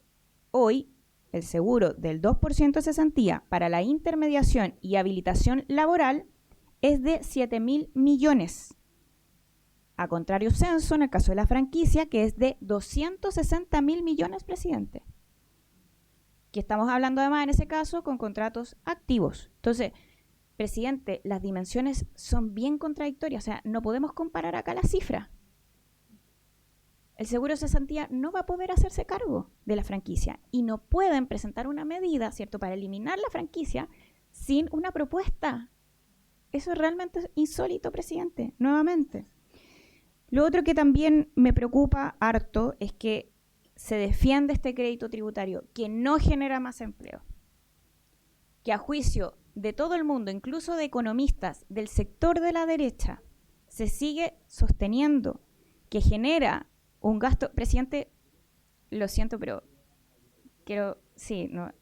hoy el seguro del 2% de cesantía para la intermediación y habilitación laboral es de 7.000 millones. A contrario censo, en el caso de la franquicia, que es de 260.000 millones, presidente. Que estamos hablando además en ese caso con contratos activos. Entonces, presidente, las dimensiones son bien contradictorias. O sea, no podemos comparar acá las cifras. El seguro de cesantía no va a poder hacerse cargo de la franquicia y no pueden presentar una medida, ¿cierto?, para eliminar la franquicia sin una propuesta. Eso es realmente insólito, presidente, nuevamente. Lo otro que también me preocupa harto es que se defiende este crédito tributario que no genera más empleo, que a juicio de todo el mundo, incluso de economistas del sector de la derecha, se sigue sosteniendo que genera un gasto. Presidente, lo siento, pero quiero, sí, no,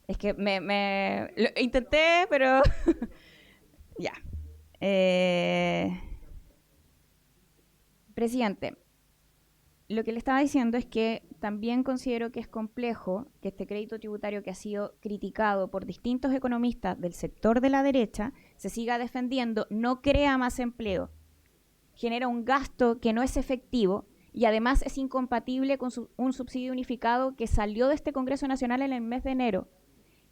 es que lo intenté, pero ya. Presidente, lo que le estaba diciendo es que también considero que es complejo que este crédito tributario que ha sido criticado por distintos economistas del sector de la derecha se siga defendiendo, no crea más empleo, genera un gasto que no es efectivo y además es incompatible con un subsidio unificado que salió de este Congreso Nacional en el mes de enero,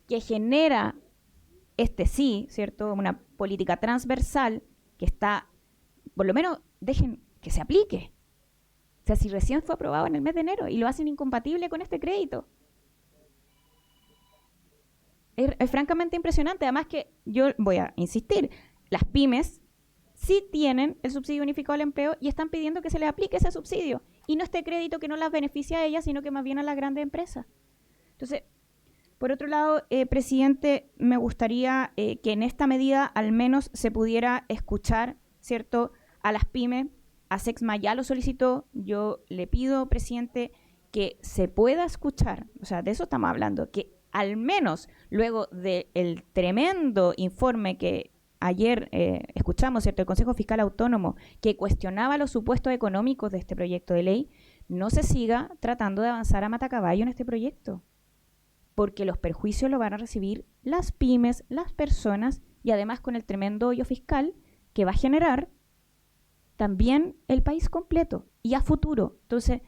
que genera, ¿cierto?, una política transversal que está, por lo menos dejen que se aplique. O sea, si recién fue aprobado en el mes de enero y lo hacen incompatible con este crédito. Es francamente impresionante. Además que yo voy a insistir, las pymes sí tienen el subsidio unificado al empleo y están pidiendo que se les aplique ese subsidio y no este crédito que no las beneficia a ellas, sino que más bien a las grandes empresas. Entonces, por otro lado, presidente, me gustaría que en esta medida al menos se pudiera escuchar, ¿cierto?, a las pymes. ASECMA ya lo solicitó. Yo le pido, presidente, que se pueda escuchar, o sea, de eso estamos hablando, que al menos luego del tremendo informe que ayer escuchamos, ¿cierto?, el Consejo Fiscal Autónomo, que cuestionaba los supuestos económicos de este proyecto de ley, no se siga tratando de avanzar a matacaballo en este proyecto, porque los perjuicios lo van a recibir las pymes, las personas, y además con el tremendo hoyo fiscal que va a generar también el país completo y a futuro. Entonces,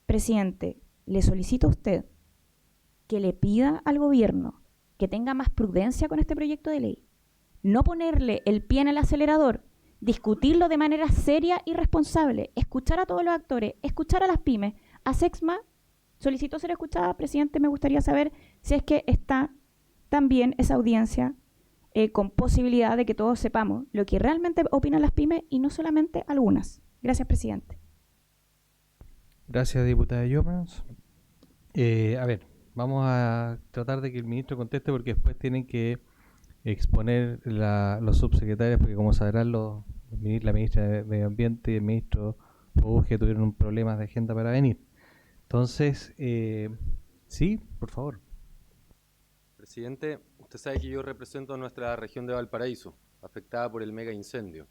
presidente, le solicito a usted que le pida al gobierno que tenga más prudencia con este proyecto de ley, no ponerle el pie en el acelerador, discutirlo de manera seria y responsable, escuchar a todos los actores, escuchar a las pymes. ASECMA solicitó ser escuchada, presidente. Me gustaría saber si es que está también esa audiencia con posibilidad de que todos sepamos lo que realmente opinan las pymes y no solamente algunas. Gracias, presidente. Gracias, diputada Llomas. A ver, vamos a tratar de que el ministro conteste porque después tienen que exponer los subsecretarios, porque como sabrán la ministra de Medio Ambiente y el ministro Uge tuvieron problemas de agenda para venir. Entonces, sí, por favor. Presidente, usted sabe que yo represento a nuestra región de Valparaíso, afectada por el mega incendio.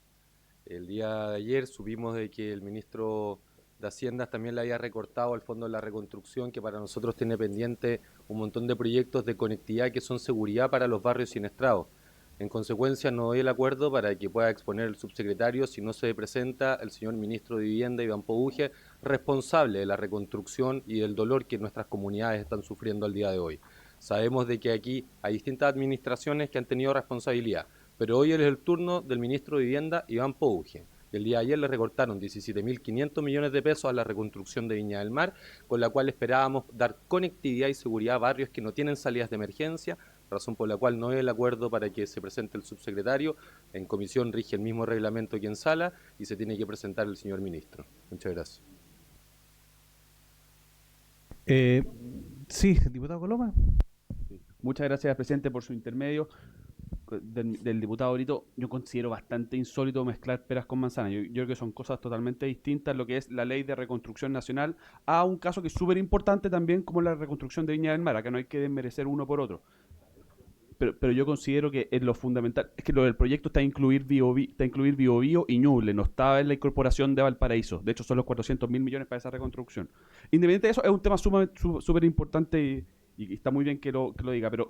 El día de ayer supimos de que el ministro de Hacienda también le había recortado al Fondo de la Reconstrucción, que para nosotros tiene pendiente un montón de proyectos de conectividad que son seguridad para los barrios siniestrados. En consecuencia, no doy el acuerdo para que pueda exponer el subsecretario si no se presenta el señor ministro de Vivienda, Iván Pouge, responsable de la reconstrucción y del dolor que nuestras comunidades están sufriendo al día de hoy. Sabemos de que aquí hay distintas administraciones que han tenido responsabilidad, pero hoy es el turno del ministro de Vivienda, Iván Pouge. El día de ayer le recortaron 17.500 millones de pesos a la reconstrucción de Viña del Mar, con la cual esperábamos dar conectividad y seguridad a barrios que no tienen salidas de emergencia, razón por la cual no hay el acuerdo para que se presente el subsecretario. En comisión rige el mismo reglamento que en sala y se tiene que presentar el señor ministro. Muchas gracias. Sí, diputado Coloma. Muchas gracias, presidente, por su intermedio. Del diputado Brito, yo considero bastante insólito mezclar peras con manzanas. Yo creo que son cosas totalmente distintas lo que es la ley de reconstrucción nacional a un caso que es súper importante también como la reconstrucción de Viña del Mar. Acá no hay que desmerecer uno por otro. pero yo considero que es lo fundamental, es que lo del proyecto está a incluir Biobío y Ñuble, no estaba en la incorporación de Valparaíso. De hecho, son los 400.000 millones para esa reconstrucción. Independiente de eso, es un tema súper importante y está muy bien que lo diga, pero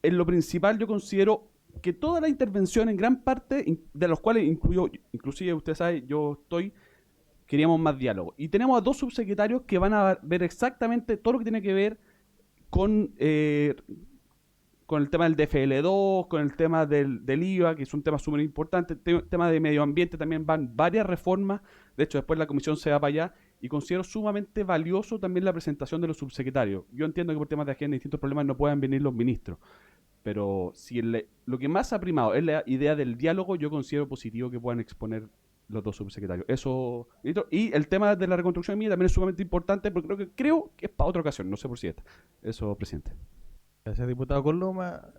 en lo principal yo considero que toda la intervención, en gran parte, de los cuales inclusive usted sabe, queríamos más diálogo. Y tenemos a 2 subsecretarios que van a ver exactamente todo lo que tiene que ver con el tema del DFL2, con el tema del IVA, que es un tema súper importante, el tema de medio ambiente, también van varias reformas. De hecho, después la comisión se va para allá, y considero sumamente valioso también la presentación de los subsecretarios. Yo entiendo que por temas de agenda y distintos problemas no puedan venir los ministros, pero si lo que más ha primado es la idea del diálogo, yo considero positivo que puedan exponer los 2 subsecretarios. Eso, y el tema de la reconstrucción mía también es sumamente importante, porque creo que es para otra ocasión, no sé por si esta. Eso, presidente. Gracias, diputado Coloma.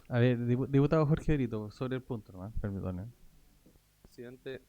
A ver, diputado Jorge Brito, sobre el punto, ¿no? Permítame. Presidente,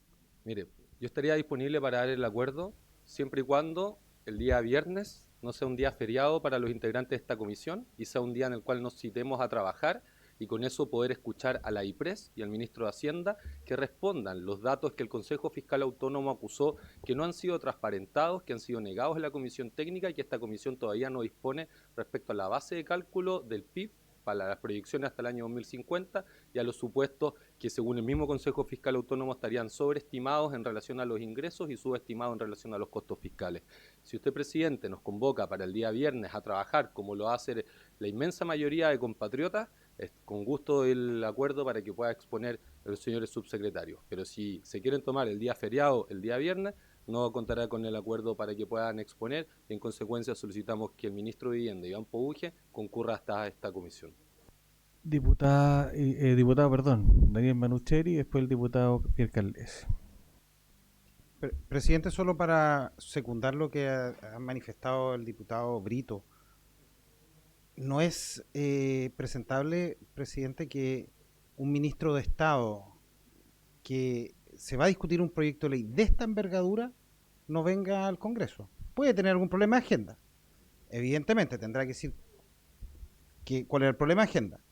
mire, yo estaría disponible para dar el acuerdo siempre y cuando el día viernes no sea un día feriado para los integrantes de esta comisión y sea un día en el cual nos citemos a trabajar y con eso poder escuchar a la IPRES y al ministro de Hacienda que respondan los datos que el Consejo Fiscal Autónomo acusó que no han sido transparentados, que han sido negados en la comisión técnica y que esta comisión todavía no dispone respecto a la base de cálculo del PIB para las proyecciones hasta el año 2050 y a los supuestos que según el mismo Consejo Fiscal Autónomo estarían sobreestimados en relación a los ingresos y subestimados en relación a los costos fiscales. Si usted, presidente, nos convoca para el día viernes a trabajar como lo hace la inmensa mayoría de compatriotas, con gusto el acuerdo para que pueda exponer a los señores subsecretarios. Pero si se quieren tomar el día feriado, el día viernes, no contará con el acuerdo para que puedan exponer y en consecuencia solicitamos que el ministro de Vivienda, Iván Pobuje, concurra hasta esta comisión. Diputado, Daniel Manucheri, y después el diputado Pierre Caldés. Presidente, solo para secundar lo que ha manifestado el diputado Brito, no es presentable, presidente, que un ministro de Estado que se va a discutir un proyecto de ley de esta envergadura no venga al Congreso. Puede tener algún problema de agenda. Evidentemente tendrá que decir cuál es el problema de agenda.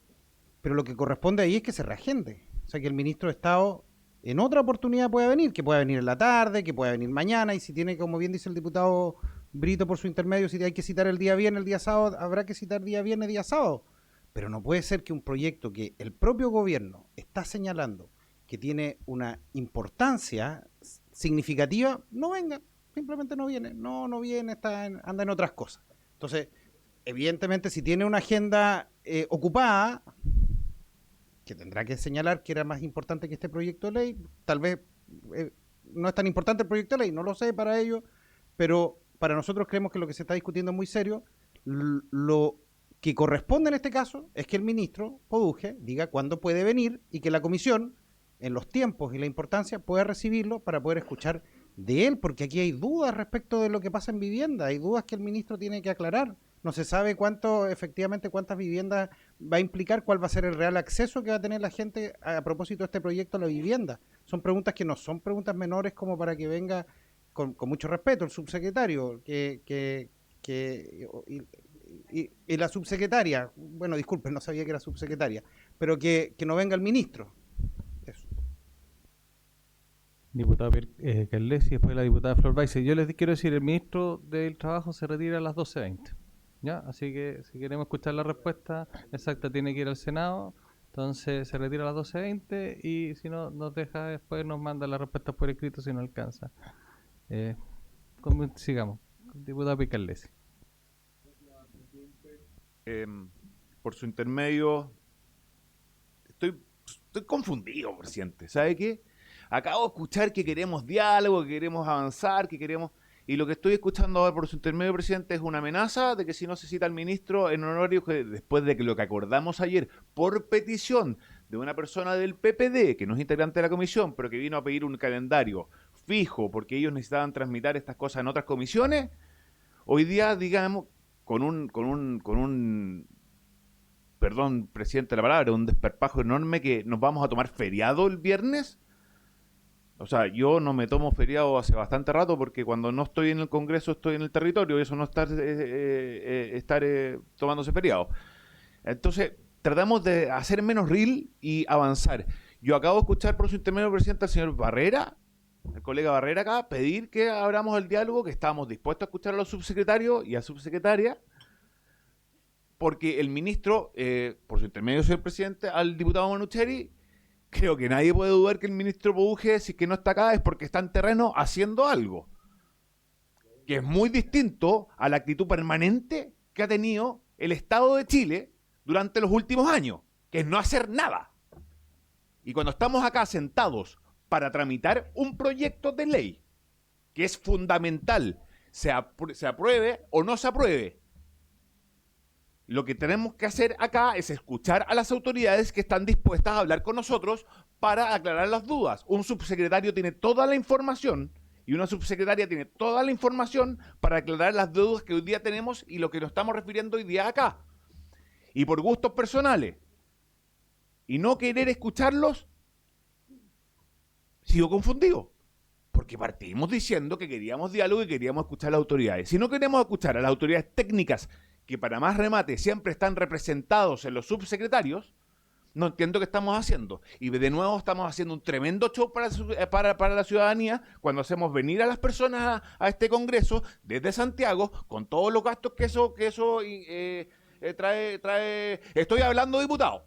Pero lo que corresponde ahí es que se reagende. O sea, que el ministro de Estado en otra oportunidad pueda venir, que pueda venir en la tarde, que pueda venir mañana, y si tiene, como bien dice el diputado Brito por su intermedio, si hay que citar el día viernes, el día sábado, habrá que citar día viernes, día sábado. Pero no puede ser que un proyecto que el propio gobierno está señalando que tiene una importancia significativa, no venga, simplemente no viene, no viene, anda en otras cosas. Entonces, evidentemente, si tiene una agenda ocupada, que tendrá que señalar que era más importante que este proyecto de ley, tal vez no es tan importante el proyecto de ley, no lo sé para ellos, pero para nosotros creemos que lo que se está discutiendo es muy serio. Lo que corresponde en este caso es que el ministro Pobuje diga cuándo puede venir y que la comisión, en los tiempos y la importancia, pueda recibirlo para poder escuchar de él, porque aquí hay dudas respecto de lo que pasa en vivienda, hay dudas que el ministro tiene que aclarar. No se sabe efectivamente cuántas viviendas va a implicar, cuál va a ser el real acceso que va a tener la gente a propósito de este proyecto a la vivienda. Son preguntas que no son preguntas menores como para que venga, con mucho respeto, el subsecretario, y la subsecretaria, bueno, disculpen, no sabía que era subsecretaria, pero que no venga el ministro. Eso. Diputado Caldés y después la diputada Flor Baice. Yo les quiero decir, el ministro del Trabajo se retira a las 12:20. ¿Ya? Así que si queremos escuchar la respuesta exacta tiene que ir al Senado, entonces se retira a las 12:20 y si no nos deja después, nos manda la respuesta por escrito si no alcanza. Sigamos. Diputado Picardés. Por su intermedio, estoy confundido, presidente. ¿Sabe qué? Acabo de escuchar que queremos diálogo, que queremos avanzar, que queremos... Y lo que estoy escuchando ahora por su intermedio, presidente, es una amenaza de que si no se cita al ministro en honorario, que después de que lo que acordamos ayer, por petición de una persona del PPD, que no es integrante de la comisión, pero que vino a pedir un calendario fijo, porque ellos necesitaban transmitir estas cosas en otras comisiones, hoy día, digamos, con un perdón, presidente, la palabra, un desparpajo enorme, que nos vamos a tomar feriado el viernes. O sea, yo no me tomo feriado hace bastante rato porque cuando no estoy en el Congreso estoy en el territorio y eso no es estar tomándose feriado. Entonces, tratamos de hacer menos reel y avanzar. Yo acabo de escuchar por su intermedio presidente al señor Barrera, el colega Barrera acá, pedir que abramos el diálogo, que estábamos dispuestos a escuchar a los subsecretarios y a subsecretaria, porque el ministro, por su intermedio, señor presidente, al diputado Manucheri, creo que nadie puede dudar que el ministro Pouge, si que no está acá, es porque está en terreno haciendo algo. Que es muy distinto a la actitud permanente que ha tenido el Estado de Chile durante los últimos años, que es no hacer nada. Y cuando estamos acá sentados para tramitar un proyecto de ley, que es fundamental, se apruebe o no se apruebe, lo que tenemos que hacer acá es escuchar a las autoridades que están dispuestas a hablar con nosotros para aclarar las dudas. Un subsecretario tiene toda la información y una subsecretaria tiene toda la información para aclarar las dudas que hoy día tenemos y lo que nos estamos refiriendo hoy día acá. Y por gustos personales y no querer escucharlos, sigo confundido. Porque partimos diciendo que queríamos diálogo y queríamos escuchar a las autoridades. Si no queremos escuchar a las autoridades técnicas, que para más remate siempre están representados en los subsecretarios, no entiendo qué estamos haciendo. Y de nuevo estamos haciendo un tremendo show para la ciudadanía cuando hacemos venir a las personas a este congreso desde Santiago con todos los gastos que eso trae. Estoy hablando, diputado.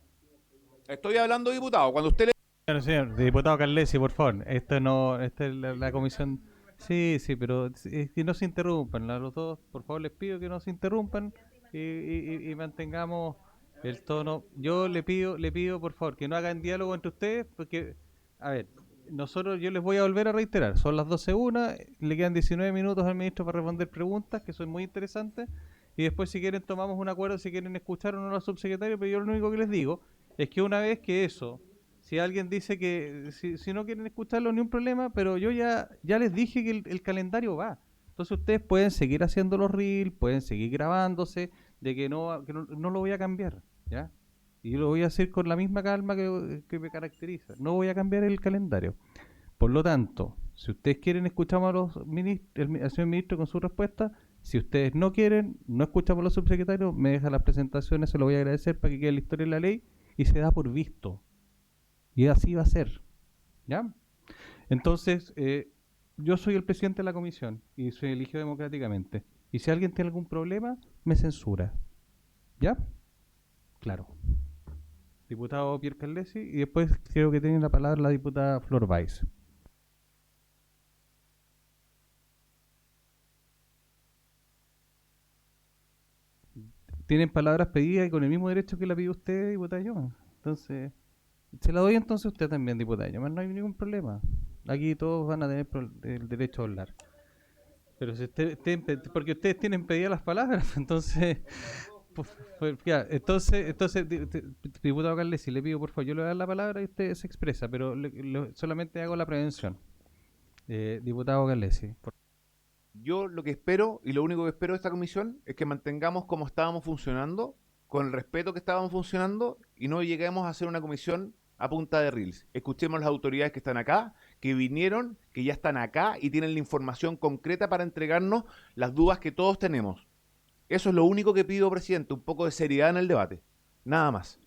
Cuando usted le... Bueno, señor, diputado Carlesi, por favor. Esta es la comisión. Sí, pero que no se interrumpan. A los dos, por favor, les pido que no se interrumpan y mantengamos el tono. Yo le pido, por favor, que no hagan diálogo entre ustedes, porque, a ver, yo les voy a volver a reiterar. Son las 12:01, le quedan 19 minutos al ministro para responder preguntas, que son muy interesantes, y después, si quieren, tomamos un acuerdo, si quieren escuchar o no a los subsecretarios, pero yo lo único que les digo es que una vez que eso... Si alguien dice que si no quieren escucharlo, ni un problema, pero yo ya les dije que el calendario va. Entonces ustedes pueden seguir haciendo los reels, pueden seguir grabándose, de que no lo voy a cambiar, ¿ya? Y lo voy a hacer con la misma calma que me caracteriza. No voy a cambiar el calendario. Por lo tanto, si ustedes quieren, escuchamos a los al señor ministro con su respuesta. Si ustedes no quieren, no escuchamos a los subsecretarios, me dejan las presentaciones, se lo voy a agradecer para que quede la historia de la ley y se da por visto. Y así va a ser, ¿ya? Entonces, yo soy el presidente de la comisión y soy elegido democráticamente. Y si alguien tiene algún problema, me censura, ¿ya? Claro. Diputado Pierre Carlesi, y después creo que tiene la palabra la diputada Flor Weiss. Tienen palabras pedidas y con el mismo derecho que la pide usted, diputada Yoma. Entonces... Se la doy entonces a usted también, diputada. No hay ningún problema. Aquí todos van a tener el derecho a hablar. Pero si porque ustedes tienen pedidas las palabras, entonces... Entonces, diputado Carlesi, le pido por favor, yo le voy a dar la palabra y usted se expresa, pero solamente hago la prevención. Diputado Carlesi. Yo lo que espero, y lo único que espero de esta comisión, es que mantengamos como estábamos funcionando, con el respeto que estábamos funcionando, y no lleguemos a hacer una comisión a punta de reels. Escuchemos las autoridades que están acá, que vinieron, que ya están acá y tienen la información concreta para entregarnos las dudas que todos tenemos. Eso es lo único que pido, presidente, un poco de seriedad en el debate. Nada más.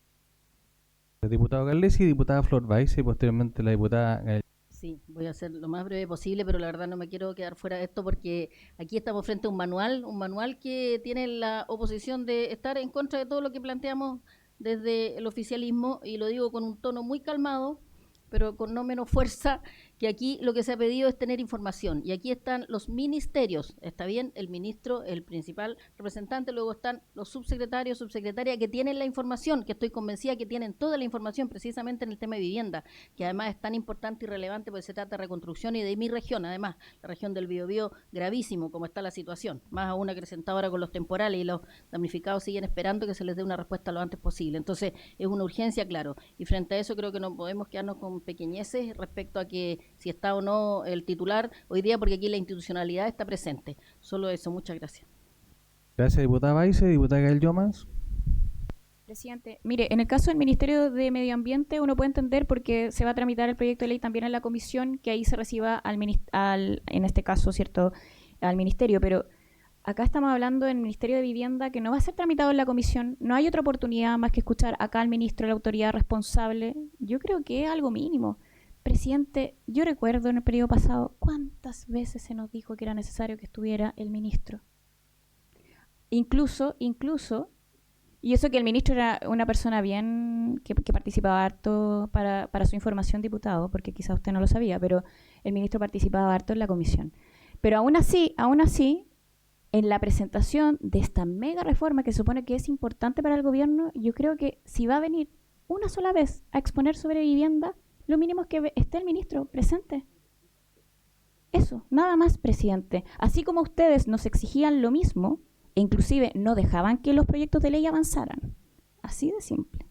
El diputado Carlesi, diputada Flor Weiss y posteriormente la diputada... Sí, voy a ser lo más breve posible, pero la verdad no me quiero quedar fuera de esto porque aquí estamos frente a un manual que tiene la oposición de estar en contra de todo lo que planteamos desde el oficialismo, y lo digo con un tono muy calmado, pero con no menos fuerza, que aquí lo que se ha pedido es tener información. Y aquí están los ministerios, está bien, el ministro, el principal representante, luego están los subsecretarios, subsecretarias que tienen la información, que estoy convencida que tienen toda la información precisamente en el tema de vivienda, que además es tan importante y relevante porque se trata de reconstrucción y de mi región, además, la región del Biobío, gravísimo como está la situación, más aún acrecentada ahora con los temporales, y los damnificados siguen esperando que se les dé una respuesta lo antes posible. Entonces, es una urgencia, claro, y frente a eso creo que no podemos quedarnos con pequeñeces respecto a que si está o no el titular hoy día, porque aquí la institucionalidad está presente. Solo eso, muchas gracias. Gracias, diputada Weiss. Diputada Gael Llomas. Presidente, mire, en el caso del Ministerio de Medio Ambiente uno puede entender porque se va a tramitar el proyecto de ley también en la comisión, que ahí se reciba en este caso, ¿cierto?, al ministerio, pero acá estamos hablando del Ministerio de Vivienda que no va a ser tramitado en la comisión, no hay otra oportunidad más que escuchar acá al ministro, la autoridad responsable. Yo creo que es algo mínimo. Presidente, yo recuerdo en el periodo pasado cuántas veces se nos dijo que era necesario que estuviera el ministro. Incluso, y eso que el ministro era una persona bien, que participaba harto para su información, diputado, porque quizás usted no lo sabía, pero el ministro participaba harto en la comisión. Pero aún así, en la presentación de esta mega reforma que se supone que es importante para el gobierno, yo creo que si va a venir una sola vez a exponer sobre vivienda, lo mínimo es que esté el ministro presente. Eso, nada más, presidente. Así como ustedes nos exigían lo mismo, e inclusive no dejaban que los proyectos de ley avanzaran. Así de simple.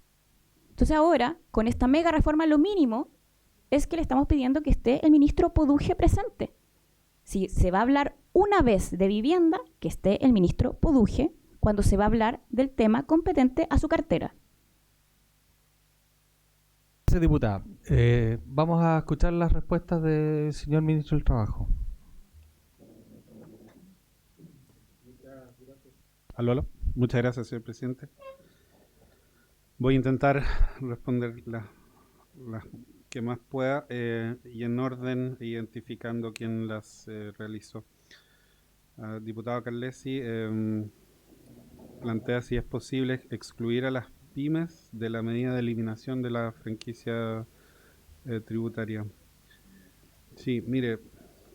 Entonces ahora, con esta mega reforma, lo mínimo es que le estamos pidiendo que esté el ministro Poduje presente. Si se va a hablar una vez de vivienda, que esté el ministro Poduje cuando se va a hablar del tema competente a su cartera. Gracias, diputada. Vamos a escuchar las respuestas del señor ministro del Trabajo. Aló. Muchas gracias, señor presidente. Voy a intentar responder las que más pueda y en orden, identificando quién las realizó. Diputado Carlesi plantea si es posible excluir a las pymes de la medida de eliminación de la franquicia tributaria. Sí, mire,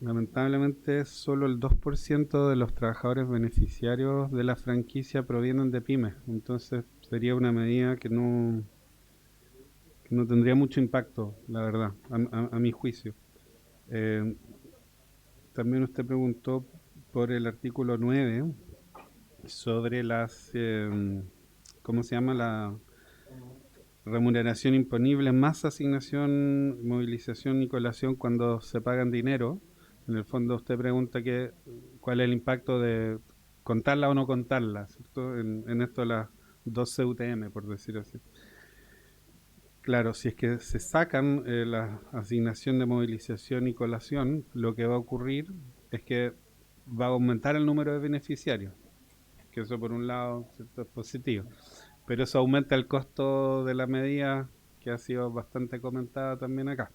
lamentablemente solo el 2% de los trabajadores beneficiarios de la franquicia provienen de pymes, entonces sería una medida que no tendría mucho impacto, la verdad, a mi juicio. También usted preguntó por el artículo 9 sobre las, ¿cómo se llama? La remuneración imponible más asignación, movilización y colación cuando se pagan dinero. En el fondo usted pregunta cuál es el impacto de contarla o no contarla, ¿cierto? En esto de las 2 CUTM, por decir así. Claro, si es que se sacan la asignación de movilización y colación, lo que va a ocurrir es que va a aumentar el número de beneficiarios, que eso por un lado, ¿cierto?, es positivo, pero eso aumenta el costo de la medida, que ha sido bastante comentada también acá.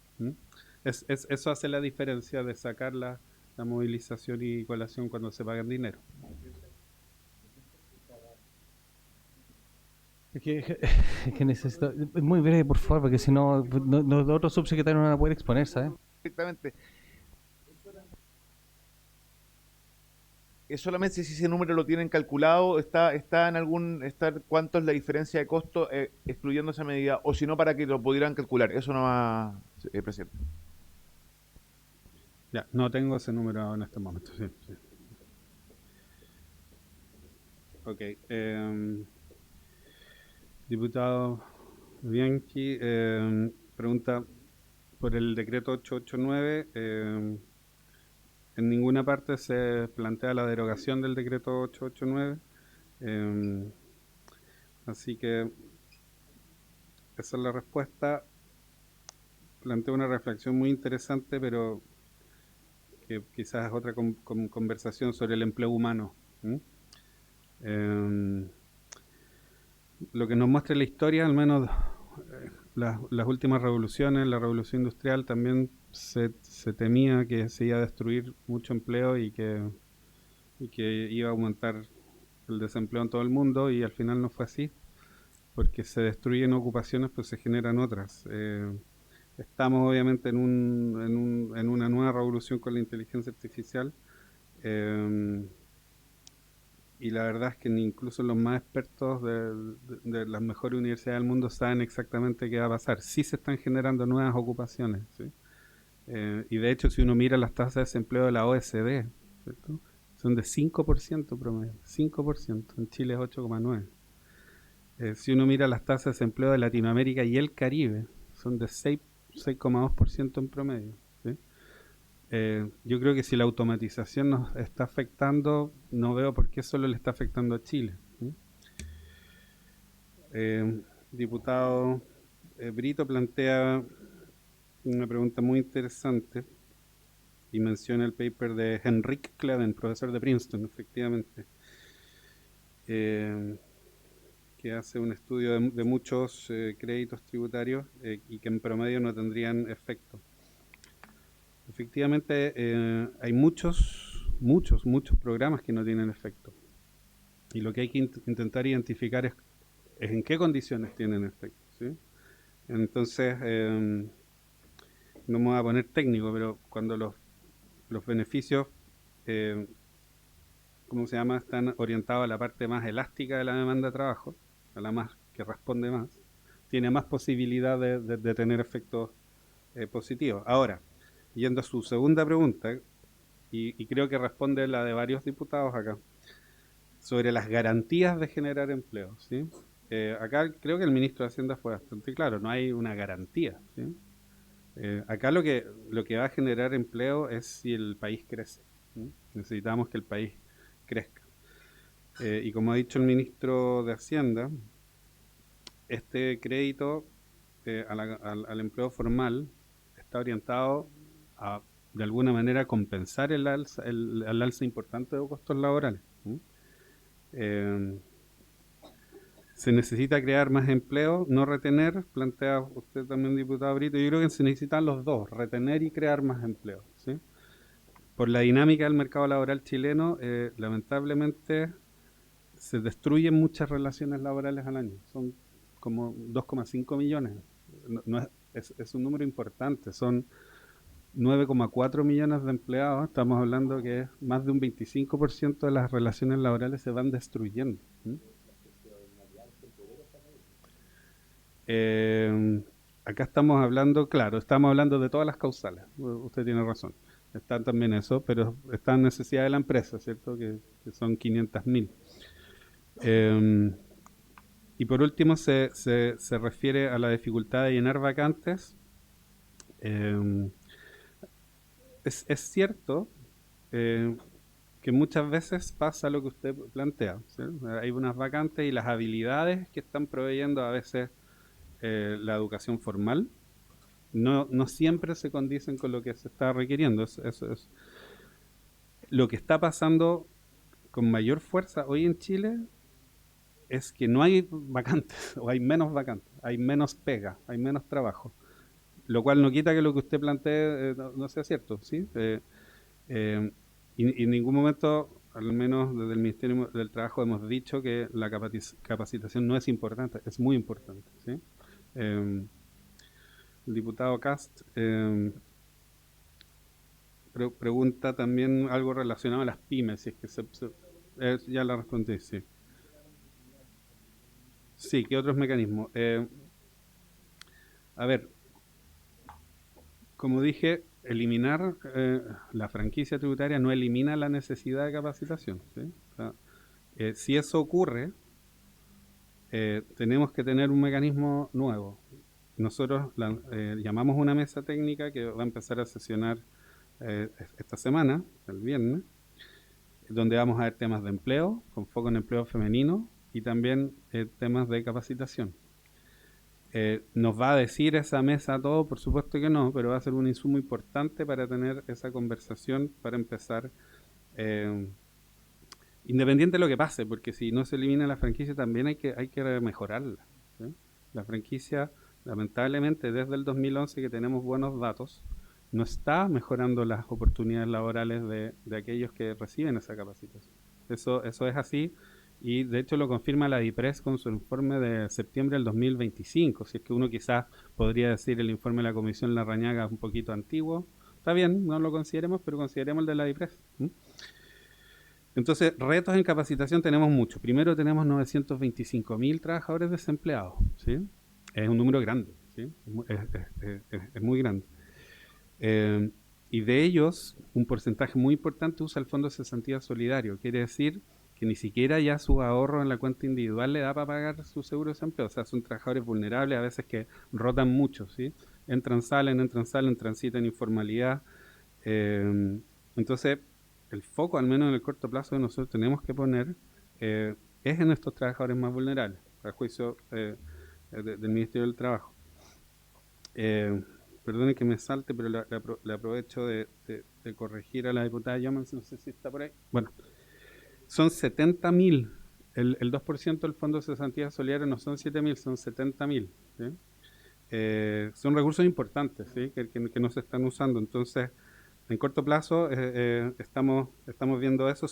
Eso hace la diferencia de sacar la movilización y colación cuando se pagan dinero. Es que necesito... Muy breve, por favor, porque si no, los otros subsecretarios no van a poder exponer, ¿sabes? Perfectamente. Es solamente si ese número lo tienen calculado, está en cuánto es la diferencia de costo excluyendo esa medida, o si no, para que lo pudieran calcular. Eso no va, presidente. Ya, no tengo ese número en este momento. Sí. Ok. Diputado Bianchi pregunta por el decreto 889. En ninguna parte se plantea la derogación del decreto 889. Así que esa es la respuesta. Plantea una reflexión muy interesante, pero que quizás es otra conversación sobre el empleo humano. Lo que nos muestra la historia, al menos las últimas revoluciones, la revolución industrial, también se temía que se iba a destruir mucho empleo y que iba a aumentar el desempleo en todo el mundo, y al final no fue así, porque se destruyen ocupaciones, pues se generan otras. Estamos obviamente en una nueva revolución con la inteligencia artificial, y la verdad es que incluso los más expertos de las mejores universidades del mundo saben exactamente qué va a pasar. Sí se están generando nuevas ocupaciones, ¿sí? Y de hecho, si uno mira las tasas de desempleo de la OECD, ¿cierto?, son de 5% promedio, 5%, en Chile es 8,9%. Si uno mira las tasas de desempleo de Latinoamérica y el Caribe, son de 6,2% en promedio, ¿sí? Yo creo que si la automatización nos está afectando, no veo por qué solo le está afectando a Chile, ¿sí? Diputado Brito plantea una pregunta muy interesante y menciona el paper de Henrik Kleden, profesor de Princeton, efectivamente, que hace un estudio de muchos créditos tributarios y que en promedio no tendrían efecto. Efectivamente, hay muchos programas que no tienen efecto. Y lo que hay que intentar identificar es en qué condiciones tienen efecto, ¿sí? Entonces, no me voy a poner técnico, pero cuando los beneficios, ¿cómo se llama?, están orientados a la parte más elástica de la demanda de trabajo, a la más que responde más, tiene más posibilidad de tener efectos positivos. Ahora, yendo a su segunda pregunta, y creo que responde la de varios diputados acá, sobre las garantías de generar empleo, ¿sí? Acá creo que el ministro de Hacienda fue bastante claro, no hay una garantía, ¿sí? Acá lo que va a generar empleo es si el país crece, ¿sí? Necesitamos que el país crezca. Y como ha dicho el ministro de Hacienda, este crédito al empleo formal está orientado a, de alguna manera, compensar el alza importante de costos laborales, ¿sí? Se necesita crear más empleo, no retener, plantea usted también, diputado Brito. Yo creo que se necesitan los dos, retener y crear más empleo, ¿sí? Por la dinámica del mercado laboral chileno, lamentablemente se destruyen muchas relaciones laborales al año. Son como 2,5 millones. Es un número importante, son 9,4 millones de empleados. Estamos hablando que más de un 25% de las relaciones laborales se van destruyendo, ¿sí? Acá estamos hablando, claro, estamos hablando de todas las causales, usted tiene razón, está también eso, pero está en necesidad de la empresa, ¿cierto? Que son 500.000. Y por último se refiere a la dificultad de llenar vacantes. Es cierto que muchas veces pasa lo que usted plantea, ¿sí? Hay unas vacantes y las habilidades que están proveyendo a veces la educación formal no siempre se condicen con lo que se está requiriendo. Es lo que está pasando con mayor fuerza hoy en Chile es que no hay vacantes, o hay menos vacantes, hay menos pega, hay menos trabajo, lo cual no quita que lo que usted plantee no sea cierto, ¿sí? Y en ningún momento, al menos desde el Ministerio del Trabajo, hemos dicho que la capacitación no es importante, es muy importante, ¿sí? El diputado Cast pregunta también algo relacionado a las pymes, si es que ya la respondí, sí. Sí, ¿qué otros mecanismos? A ver, como dije, eliminar la franquicia tributaria no elimina la necesidad de capacitación, ¿sí? O sea, si eso ocurre, tenemos que tener un mecanismo nuevo. Nosotros llamamos una mesa técnica que va a empezar a sesionar esta semana, el viernes, donde vamos a ver temas de empleo, con foco en empleo femenino, y también temas de capacitación. ¿Nos va a decir esa mesa todo? Por supuesto que no, pero va a ser un insumo importante para tener esa conversación, para empezar, independiente de lo que pase, porque si no se elimina la franquicia también hay que mejorarla, ¿sí? La franquicia, lamentablemente, desde el 2011 que tenemos buenos datos, no está mejorando las oportunidades laborales de aquellos que reciben esa capacitación. Eso es así. Y de hecho lo confirma la DIPRES con su informe de septiembre del 2025. Si es que uno quizás podría decir el informe de la Comisión Larrañaga es un poquito antiguo. Está bien, no lo consideremos, pero consideremos el de la DIPRES. Entonces, retos en capacitación tenemos muchos. Primero tenemos 925.000 trabajadores desempleados, ¿sí? Es un número grande, ¿sí? Es muy grande. Y de ellos, un porcentaje muy importante usa el Fondo de Cesantía Solidario. Quiere decir que ni siquiera ya su ahorro en la cuenta individual le da para pagar su seguro de desempleo. O sea, son trabajadores vulnerables, a veces que rotan mucho, ¿sí? Entran, salen, transitan informalidad. Entonces, el foco, al menos en el corto plazo, que nosotros tenemos que poner es en estos trabajadores más vulnerables. a juicio del Ministerio del Trabajo. Perdone que me salte, pero le aprovecho de corregir a la diputada Yomans, no sé si está por ahí. Bueno, son 70.000. El 2% del Fondo de Cesantía Solidaria no son 7.000, son 70.000. ¿Sí? Son recursos importantes, ¿sí? que no se están usando. Entonces, en corto plazo estamos viendo eso.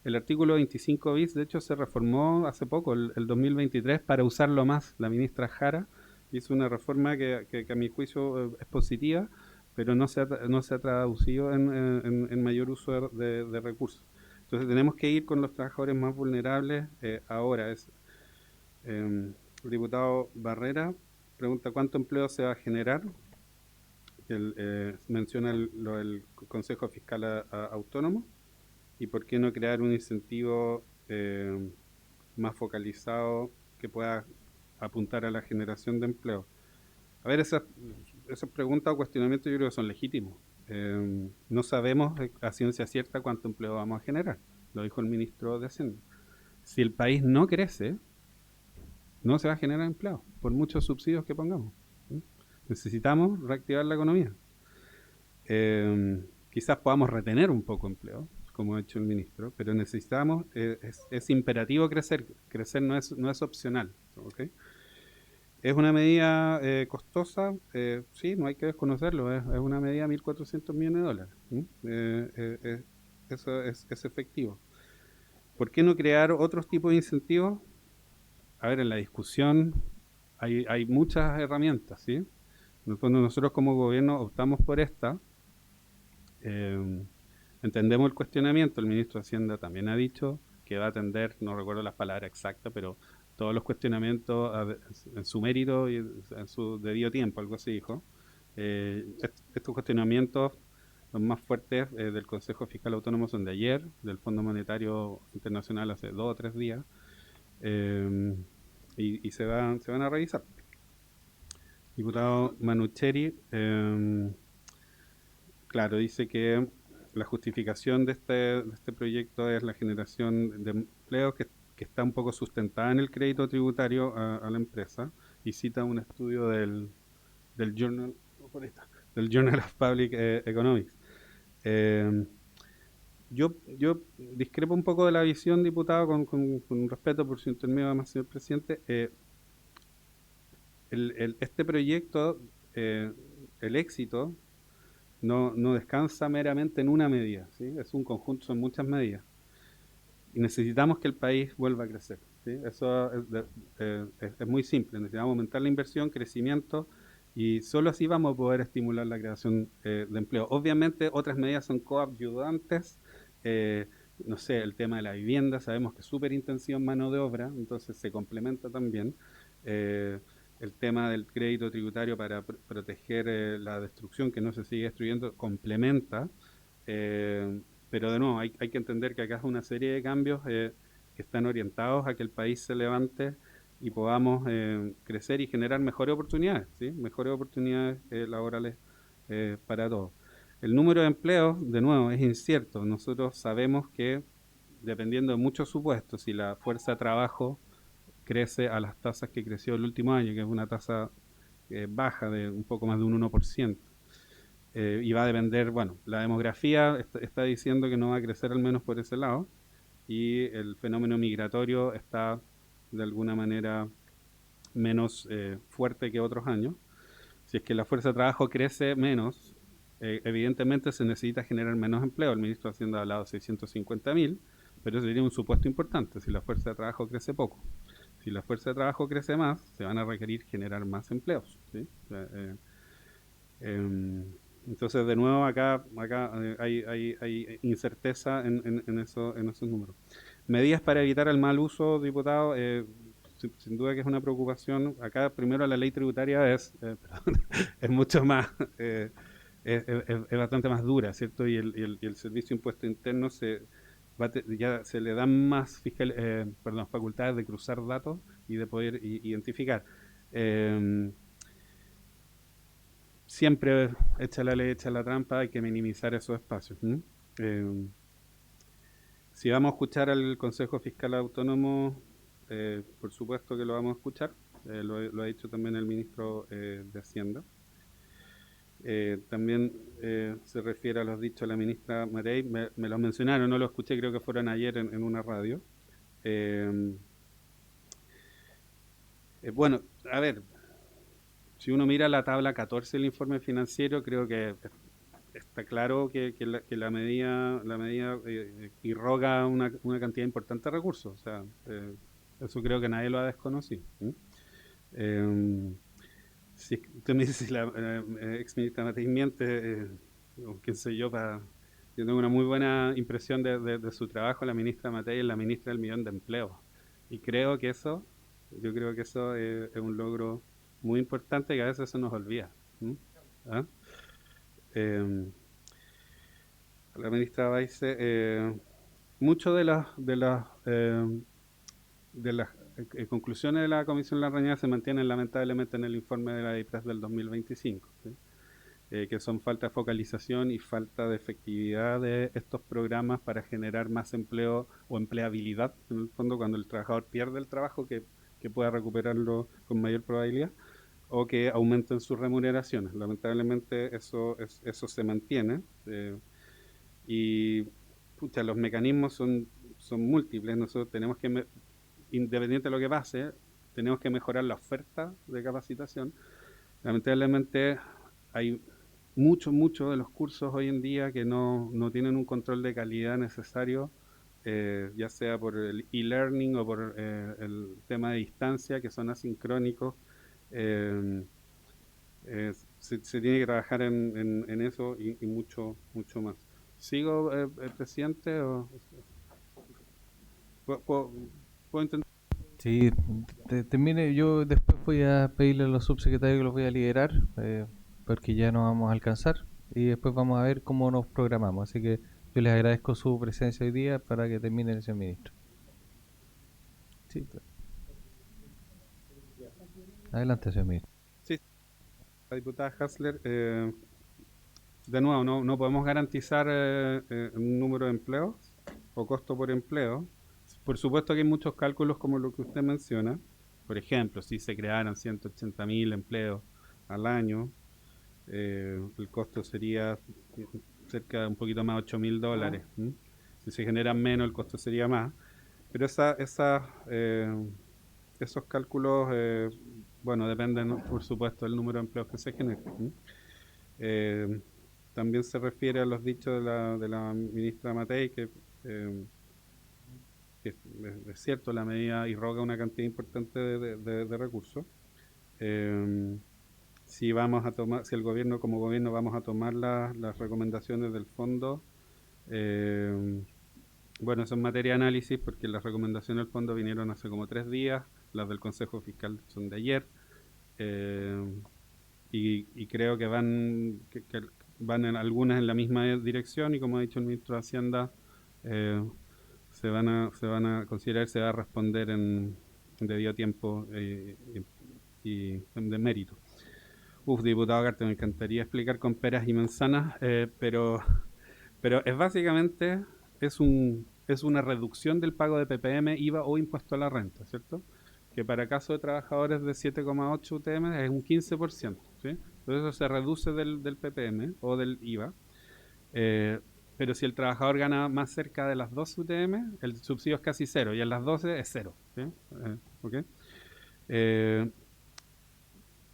El artículo 25 bis, de hecho, se reformó hace poco, el 2023, para usarlo más. La ministra Jara hizo una reforma que a mi juicio es positiva, pero no se ha traducido en mayor uso de recursos. Entonces tenemos que ir con los trabajadores más vulnerables ahora. El diputado Barrera pregunta cuánto empleo se va a generar. Menciona el Consejo Fiscal Autónomo y por qué no crear un incentivo más focalizado que pueda apuntar a la generación de empleo. A ver, esas preguntas o cuestionamientos yo creo que son legítimos. No sabemos a ciencia cierta cuánto empleo vamos a generar, lo dijo el ministro de Hacienda. Si el país no crece, no se va a generar empleo, por muchos subsidios que pongamos. Necesitamos reactivar la economía. Quizás podamos retener un poco empleo, como ha hecho el ministro, pero necesitamos, es imperativo crecer. Crecer no es opcional. ¿Okay? ¿Es una medida costosa? Sí, no hay que desconocerlo. Es una medida de 1.400 millones de dólares. Eso es efectivo. ¿Por qué no crear otros tipos de incentivos? A ver, en la discusión hay muchas herramientas, ¿sí? En el fondo nosotros como gobierno optamos por esta. Entendemos el cuestionamiento. El ministro de Hacienda también ha dicho que va a atender, no recuerdo las palabras exactas, pero todos los cuestionamientos en su mérito y en su debido tiempo, algo así dijo. Estos cuestionamientos, los más fuertes del Consejo Fiscal Autónomo son de ayer, del Fondo Monetario Internacional hace 2 o 3 días, y se van a revisar. Diputado Manucheri, claro, dice que la justificación de este proyecto es la generación de empleos que está un poco sustentada en el crédito tributario a la empresa, y cita un estudio del Journal of Public Economics. Yo discrepo un poco de la visión, diputado, con respeto por su intermedio, además, señor presidente. Este proyecto, el éxito, no descansa meramente en una medida, ¿sí? Es un conjunto, son muchas medidas. Y necesitamos que el país vuelva a crecer, ¿sí? Eso es muy simple. Necesitamos aumentar la inversión, crecimiento, y solo así vamos a poder estimular la creación de empleo. Obviamente otras medidas son coadyuvantes. No sé, el tema de la vivienda, sabemos que es súper intensivo en mano de obra, entonces se complementa también. El tema del crédito tributario para proteger la destrucción, que no se sigue destruyendo, complementa. Pero de nuevo, hay que entender que acá es una serie de cambios que están orientados a que el país se levante y podamos crecer y generar mejores oportunidades, ¿sí? Mejores oportunidades laborales para todos. El número de empleos, de nuevo, es incierto. Nosotros sabemos que, dependiendo de muchos supuestos, si la fuerza de trabajo crece a las tasas que creció el último año, que es una tasa baja de un poco más de un 1%, y va a depender, bueno, la demografía está diciendo que no va a crecer al menos por ese lado, y el fenómeno migratorio está de alguna manera menos fuerte que otros años. Si es que la fuerza de trabajo crece menos, evidentemente se necesita generar menos empleo. El ministro de Hacienda ha hablado de 650.000, pero eso sería un supuesto importante si la fuerza de trabajo crece poco. Si la fuerza de trabajo crece más, se van a requerir generar más empleos, ¿sí? Entonces, de nuevo, acá hay incerteza en esos números. Medidas para evitar el mal uso, diputado, sin duda que es una preocupación. Acá, primero, la ley tributaria es mucho más, es bastante más dura, ¿cierto? Y el Servicio de Impuesto Interno ya se le dan más facultades de cruzar datos y de poder identificar. Siempre echa la ley, echa la trampa, hay que minimizar esos espacios. Si vamos a escuchar al Consejo Fiscal Autónomo, por supuesto que lo vamos a escuchar, lo ha dicho también el ministro de Hacienda. También se refiere a los dichos de la ministra Matei, me los mencionaron, no lo escuché, creo que fueron ayer en una radio. Bueno, a ver, si uno mira la tabla 14 del informe financiero, creo que está claro que la medida irroga una cantidad importante de recursos. O sea, eso creo que nadie lo ha desconocido. Si usted me dice si la ex ministra Matei miente, quién soy yo para... Yo tengo una muy buena impresión de su trabajo. La ministra Matei es la ministra del millón de empleos. Y creo que eso, yo creo que eso es un logro muy importante que a veces se nos olvida. ¿Ah? La ministra Baise, mucho de las conclusiones de la Comisión Larrañaga se mantienen lamentablemente en el informe de la IPRES del 2025, ¿sí? Que son falta de focalización y falta de efectividad de estos programas para generar más empleo o empleabilidad, en el fondo, cuando el trabajador pierde el trabajo, que pueda recuperarlo con mayor probabilidad, o que aumenten sus remuneraciones. Lamentablemente eso se mantiene, y pucha, los mecanismos son múltiples. Nosotros tenemos que, independiente de lo que pase, tenemos que mejorar la oferta de capacitación. Lamentablemente hay muchos de los cursos hoy en día que no tienen un control de calidad necesario, ya sea por el e-learning o por el tema de distancia, que son asincrónicos. Se tiene que trabajar en eso y mucho más. ¿Sigo, presidente? ¿Puedo intentar? Sí, termine. Yo después voy a pedirle a los subsecretarios que los voy a liderar, porque ya no vamos a alcanzar, y después vamos a ver cómo nos programamos. Así que yo les agradezco su presencia hoy día para que termine el señor ministro. Sí. Adelante, señor ministro. Sí, la diputada Hasler, de nuevo, no podemos garantizar un número de empleos o costo por empleo. Por supuesto que hay muchos cálculos como lo que usted menciona. Por ejemplo, si se crearan 180.000 empleos al año, el costo sería cerca de un poquito más de $8.000. Si se generan menos, el costo sería más. Pero esos cálculos, bueno, dependen, ¿no?, por supuesto, del número de empleos que se generen. También se refiere a los dichos de la ministra Matei, que es cierto, la medida irroga una cantidad importante de recursos. Si el gobierno, como gobierno, vamos a tomar las recomendaciones del fondo, bueno, eso es materia de análisis, porque las recomendaciones del fondo vinieron hace como 3 días, las del Consejo Fiscal son de ayer, y creo que van algunas en la misma dirección, y como ha dicho el ministro de Hacienda, se van a considerar, se va a responder en debido tiempo y de mérito. Diputado Garte, me encantaría explicar con peras y manzanas, pero es básicamente es una reducción del pago de PPM, IVA o impuesto a la renta, ¿cierto? Que para caso de trabajadores de 7,8 UTM es un 15%, ¿sí? Entonces eso se reduce del PPM o del IVA. Pero si el trabajador gana más cerca de las 12 UTM, el subsidio es casi cero, y en las 12 es cero, ¿sí? ¿Okay?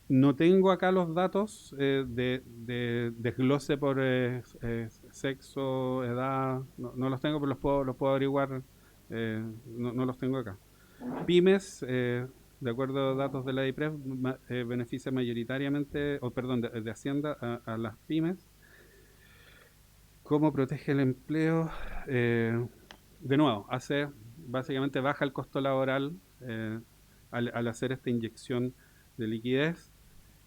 No tengo acá los datos de desglose por sexo, edad, no los tengo, pero los puedo averiguar, no los tengo acá. Pymes, de acuerdo a datos de la IPRES, beneficia mayoritariamente, de Hacienda a las pymes. ¿Cómo protege el empleo? De nuevo, básicamente baja el costo laboral al hacer esta inyección de liquidez,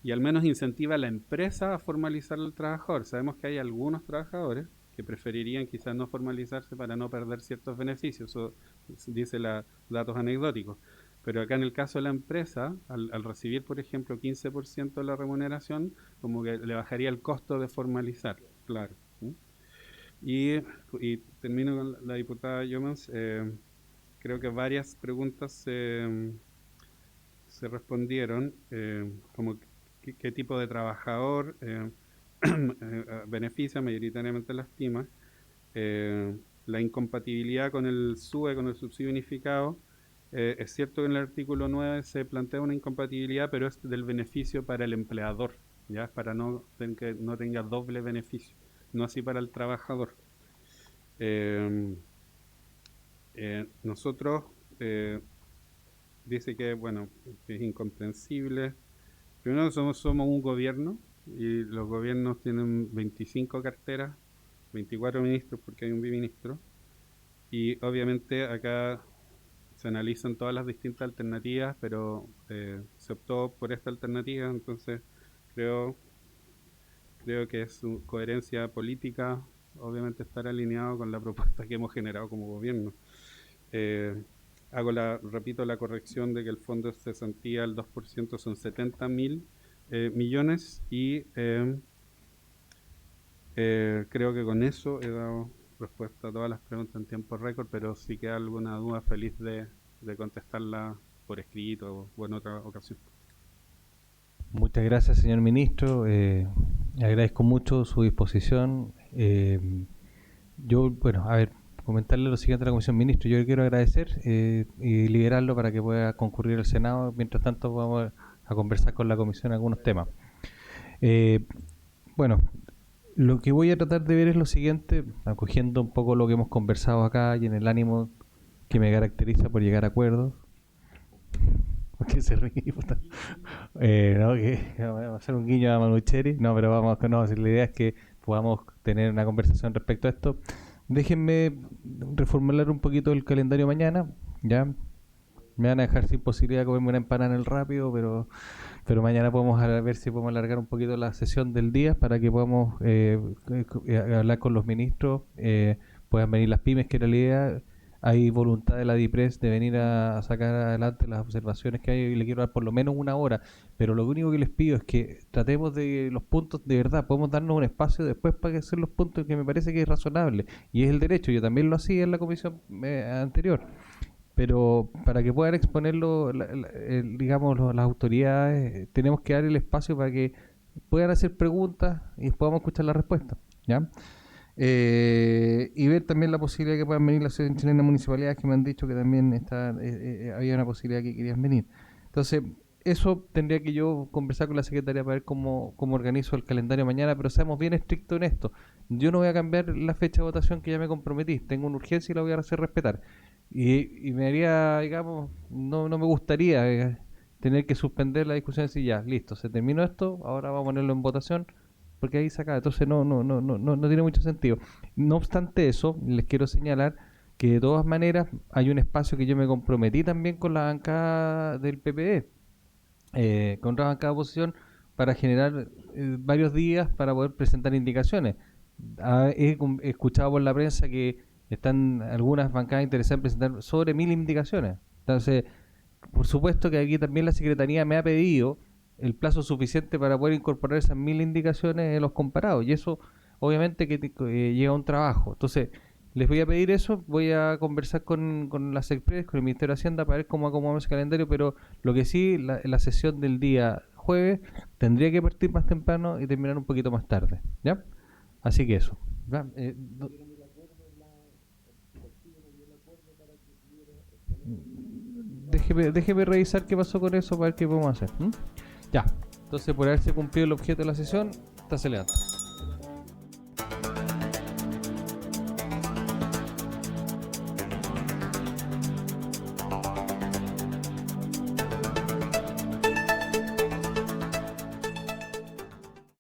y al menos incentiva a la empresa a formalizar al trabajador. Sabemos que hay algunos trabajadores que preferirían quizás no formalizarse para no perder ciertos beneficios, eso dice datos anecdóticos. Pero acá en el caso de la empresa, al recibir, por ejemplo, 15% de la remuneración, como que le bajaría el costo de formalizar, claro. Y termino con la diputada Yomans. creo que varias preguntas se respondieron, como qué tipo de trabajador beneficia mayoritariamente las pymes, la incompatibilidad con el SUBE, con el subsidio unificado. Es cierto que en el artículo 9 se plantea una incompatibilidad, pero es del beneficio para el empleador, ya para que no tenga doble beneficio, no así para el trabajador. Nosotros dice que bueno, que es incomprensible. Primero somos un gobierno y los gobiernos tienen 25 carteras, 24 ministros porque hay un biministro, y obviamente acá se analizan todas las distintas alternativas, pero se optó por esta alternativa. Entonces creo que es su coherencia política, obviamente estar alineado con la propuesta que hemos generado como gobierno. Repito la corrección de que el fondo de cesantía, el 2% son 70.000 millones, y creo que con eso he dado respuesta a todas las preguntas en tiempo récord, pero si queda alguna duda, feliz de contestarla por escrito o en otra ocasión. Muchas gracias, señor ministro. Agradezco mucho su disposición. Yo, bueno, a ver, comentarle lo siguiente a la comisión, ministro. Yo le quiero agradecer y liberarlo para que pueda concurrir al Senado. Mientras tanto, vamos a conversar con la comisión algunos temas. Bueno, lo que voy a tratar de ver es lo siguiente, acogiendo un poco lo que hemos conversado acá y en el ánimo que me caracteriza por llegar a acuerdos. ¿Por qué se ríe? No, que vamos a hacer un guiño a Manucheri. No, pero la idea es que podamos tener una conversación respecto a esto. Déjenme reformular un poquito el calendario mañana, ¿ya? Me van a dejar sin posibilidad de comerme una empanada en el rápido, pero mañana podemos ver si podemos alargar un poquito la sesión del día para que podamos hablar con los ministros, puedan venir las pymes, que en realidad hay voluntad de la DIPRES de venir a sacar adelante las observaciones que hay, y le quiero dar por lo menos una hora, pero lo único que les pido es que tratemos de los puntos de verdad, podemos darnos un espacio después para hacer los puntos que me parece que es razonable, y es el derecho. Yo también lo hacía en la comisión anterior, pero para que puedan exponerlo, digamos, las autoridades, tenemos que dar el espacio para que puedan hacer preguntas y podamos escuchar la respuesta, ¿ya? Y ver también la posibilidad de que puedan venir las chilenas municipalidades, que me han dicho que también había una posibilidad que querían venir. Entonces, eso tendría que yo conversar con la secretaria para ver cómo organizo el calendario mañana, pero seamos bien estrictos en esto. Yo no voy a cambiar la fecha de votación que ya me comprometí, tengo una urgencia y la voy a hacer respetar. Y me haría, digamos, no me gustaría tener que suspender la discusión y decir ya, listo, se terminó esto, ahora vamos a ponerlo en votación, porque ahí se acaba. Entonces no tiene mucho sentido. No obstante eso, les quiero señalar que de todas maneras hay un espacio que yo me comprometí también con la bancada del PPD, con la bancada de oposición, para generar varios días para poder presentar indicaciones. He escuchado por la prensa que están algunas bancadas interesadas en presentar sobre 1000 indicaciones. Entonces, por supuesto que aquí también la Secretaría me ha pedido el plazo suficiente para poder incorporar esas 1000 indicaciones en los comparados, y eso obviamente que lleva un trabajo. Entonces, les voy a pedir eso, voy a conversar con la SECPRES, con el Ministerio de Hacienda, para ver cómo acomodamos el calendario, pero lo que sí, la sesión del día jueves tendría que partir más temprano y terminar un poquito más tarde, ¿ya? Así que eso. Déjeme revisar qué pasó con eso para ver qué podemos hacer. Ya, entonces por haberse cumplido el objeto de la sesión, está celebrando.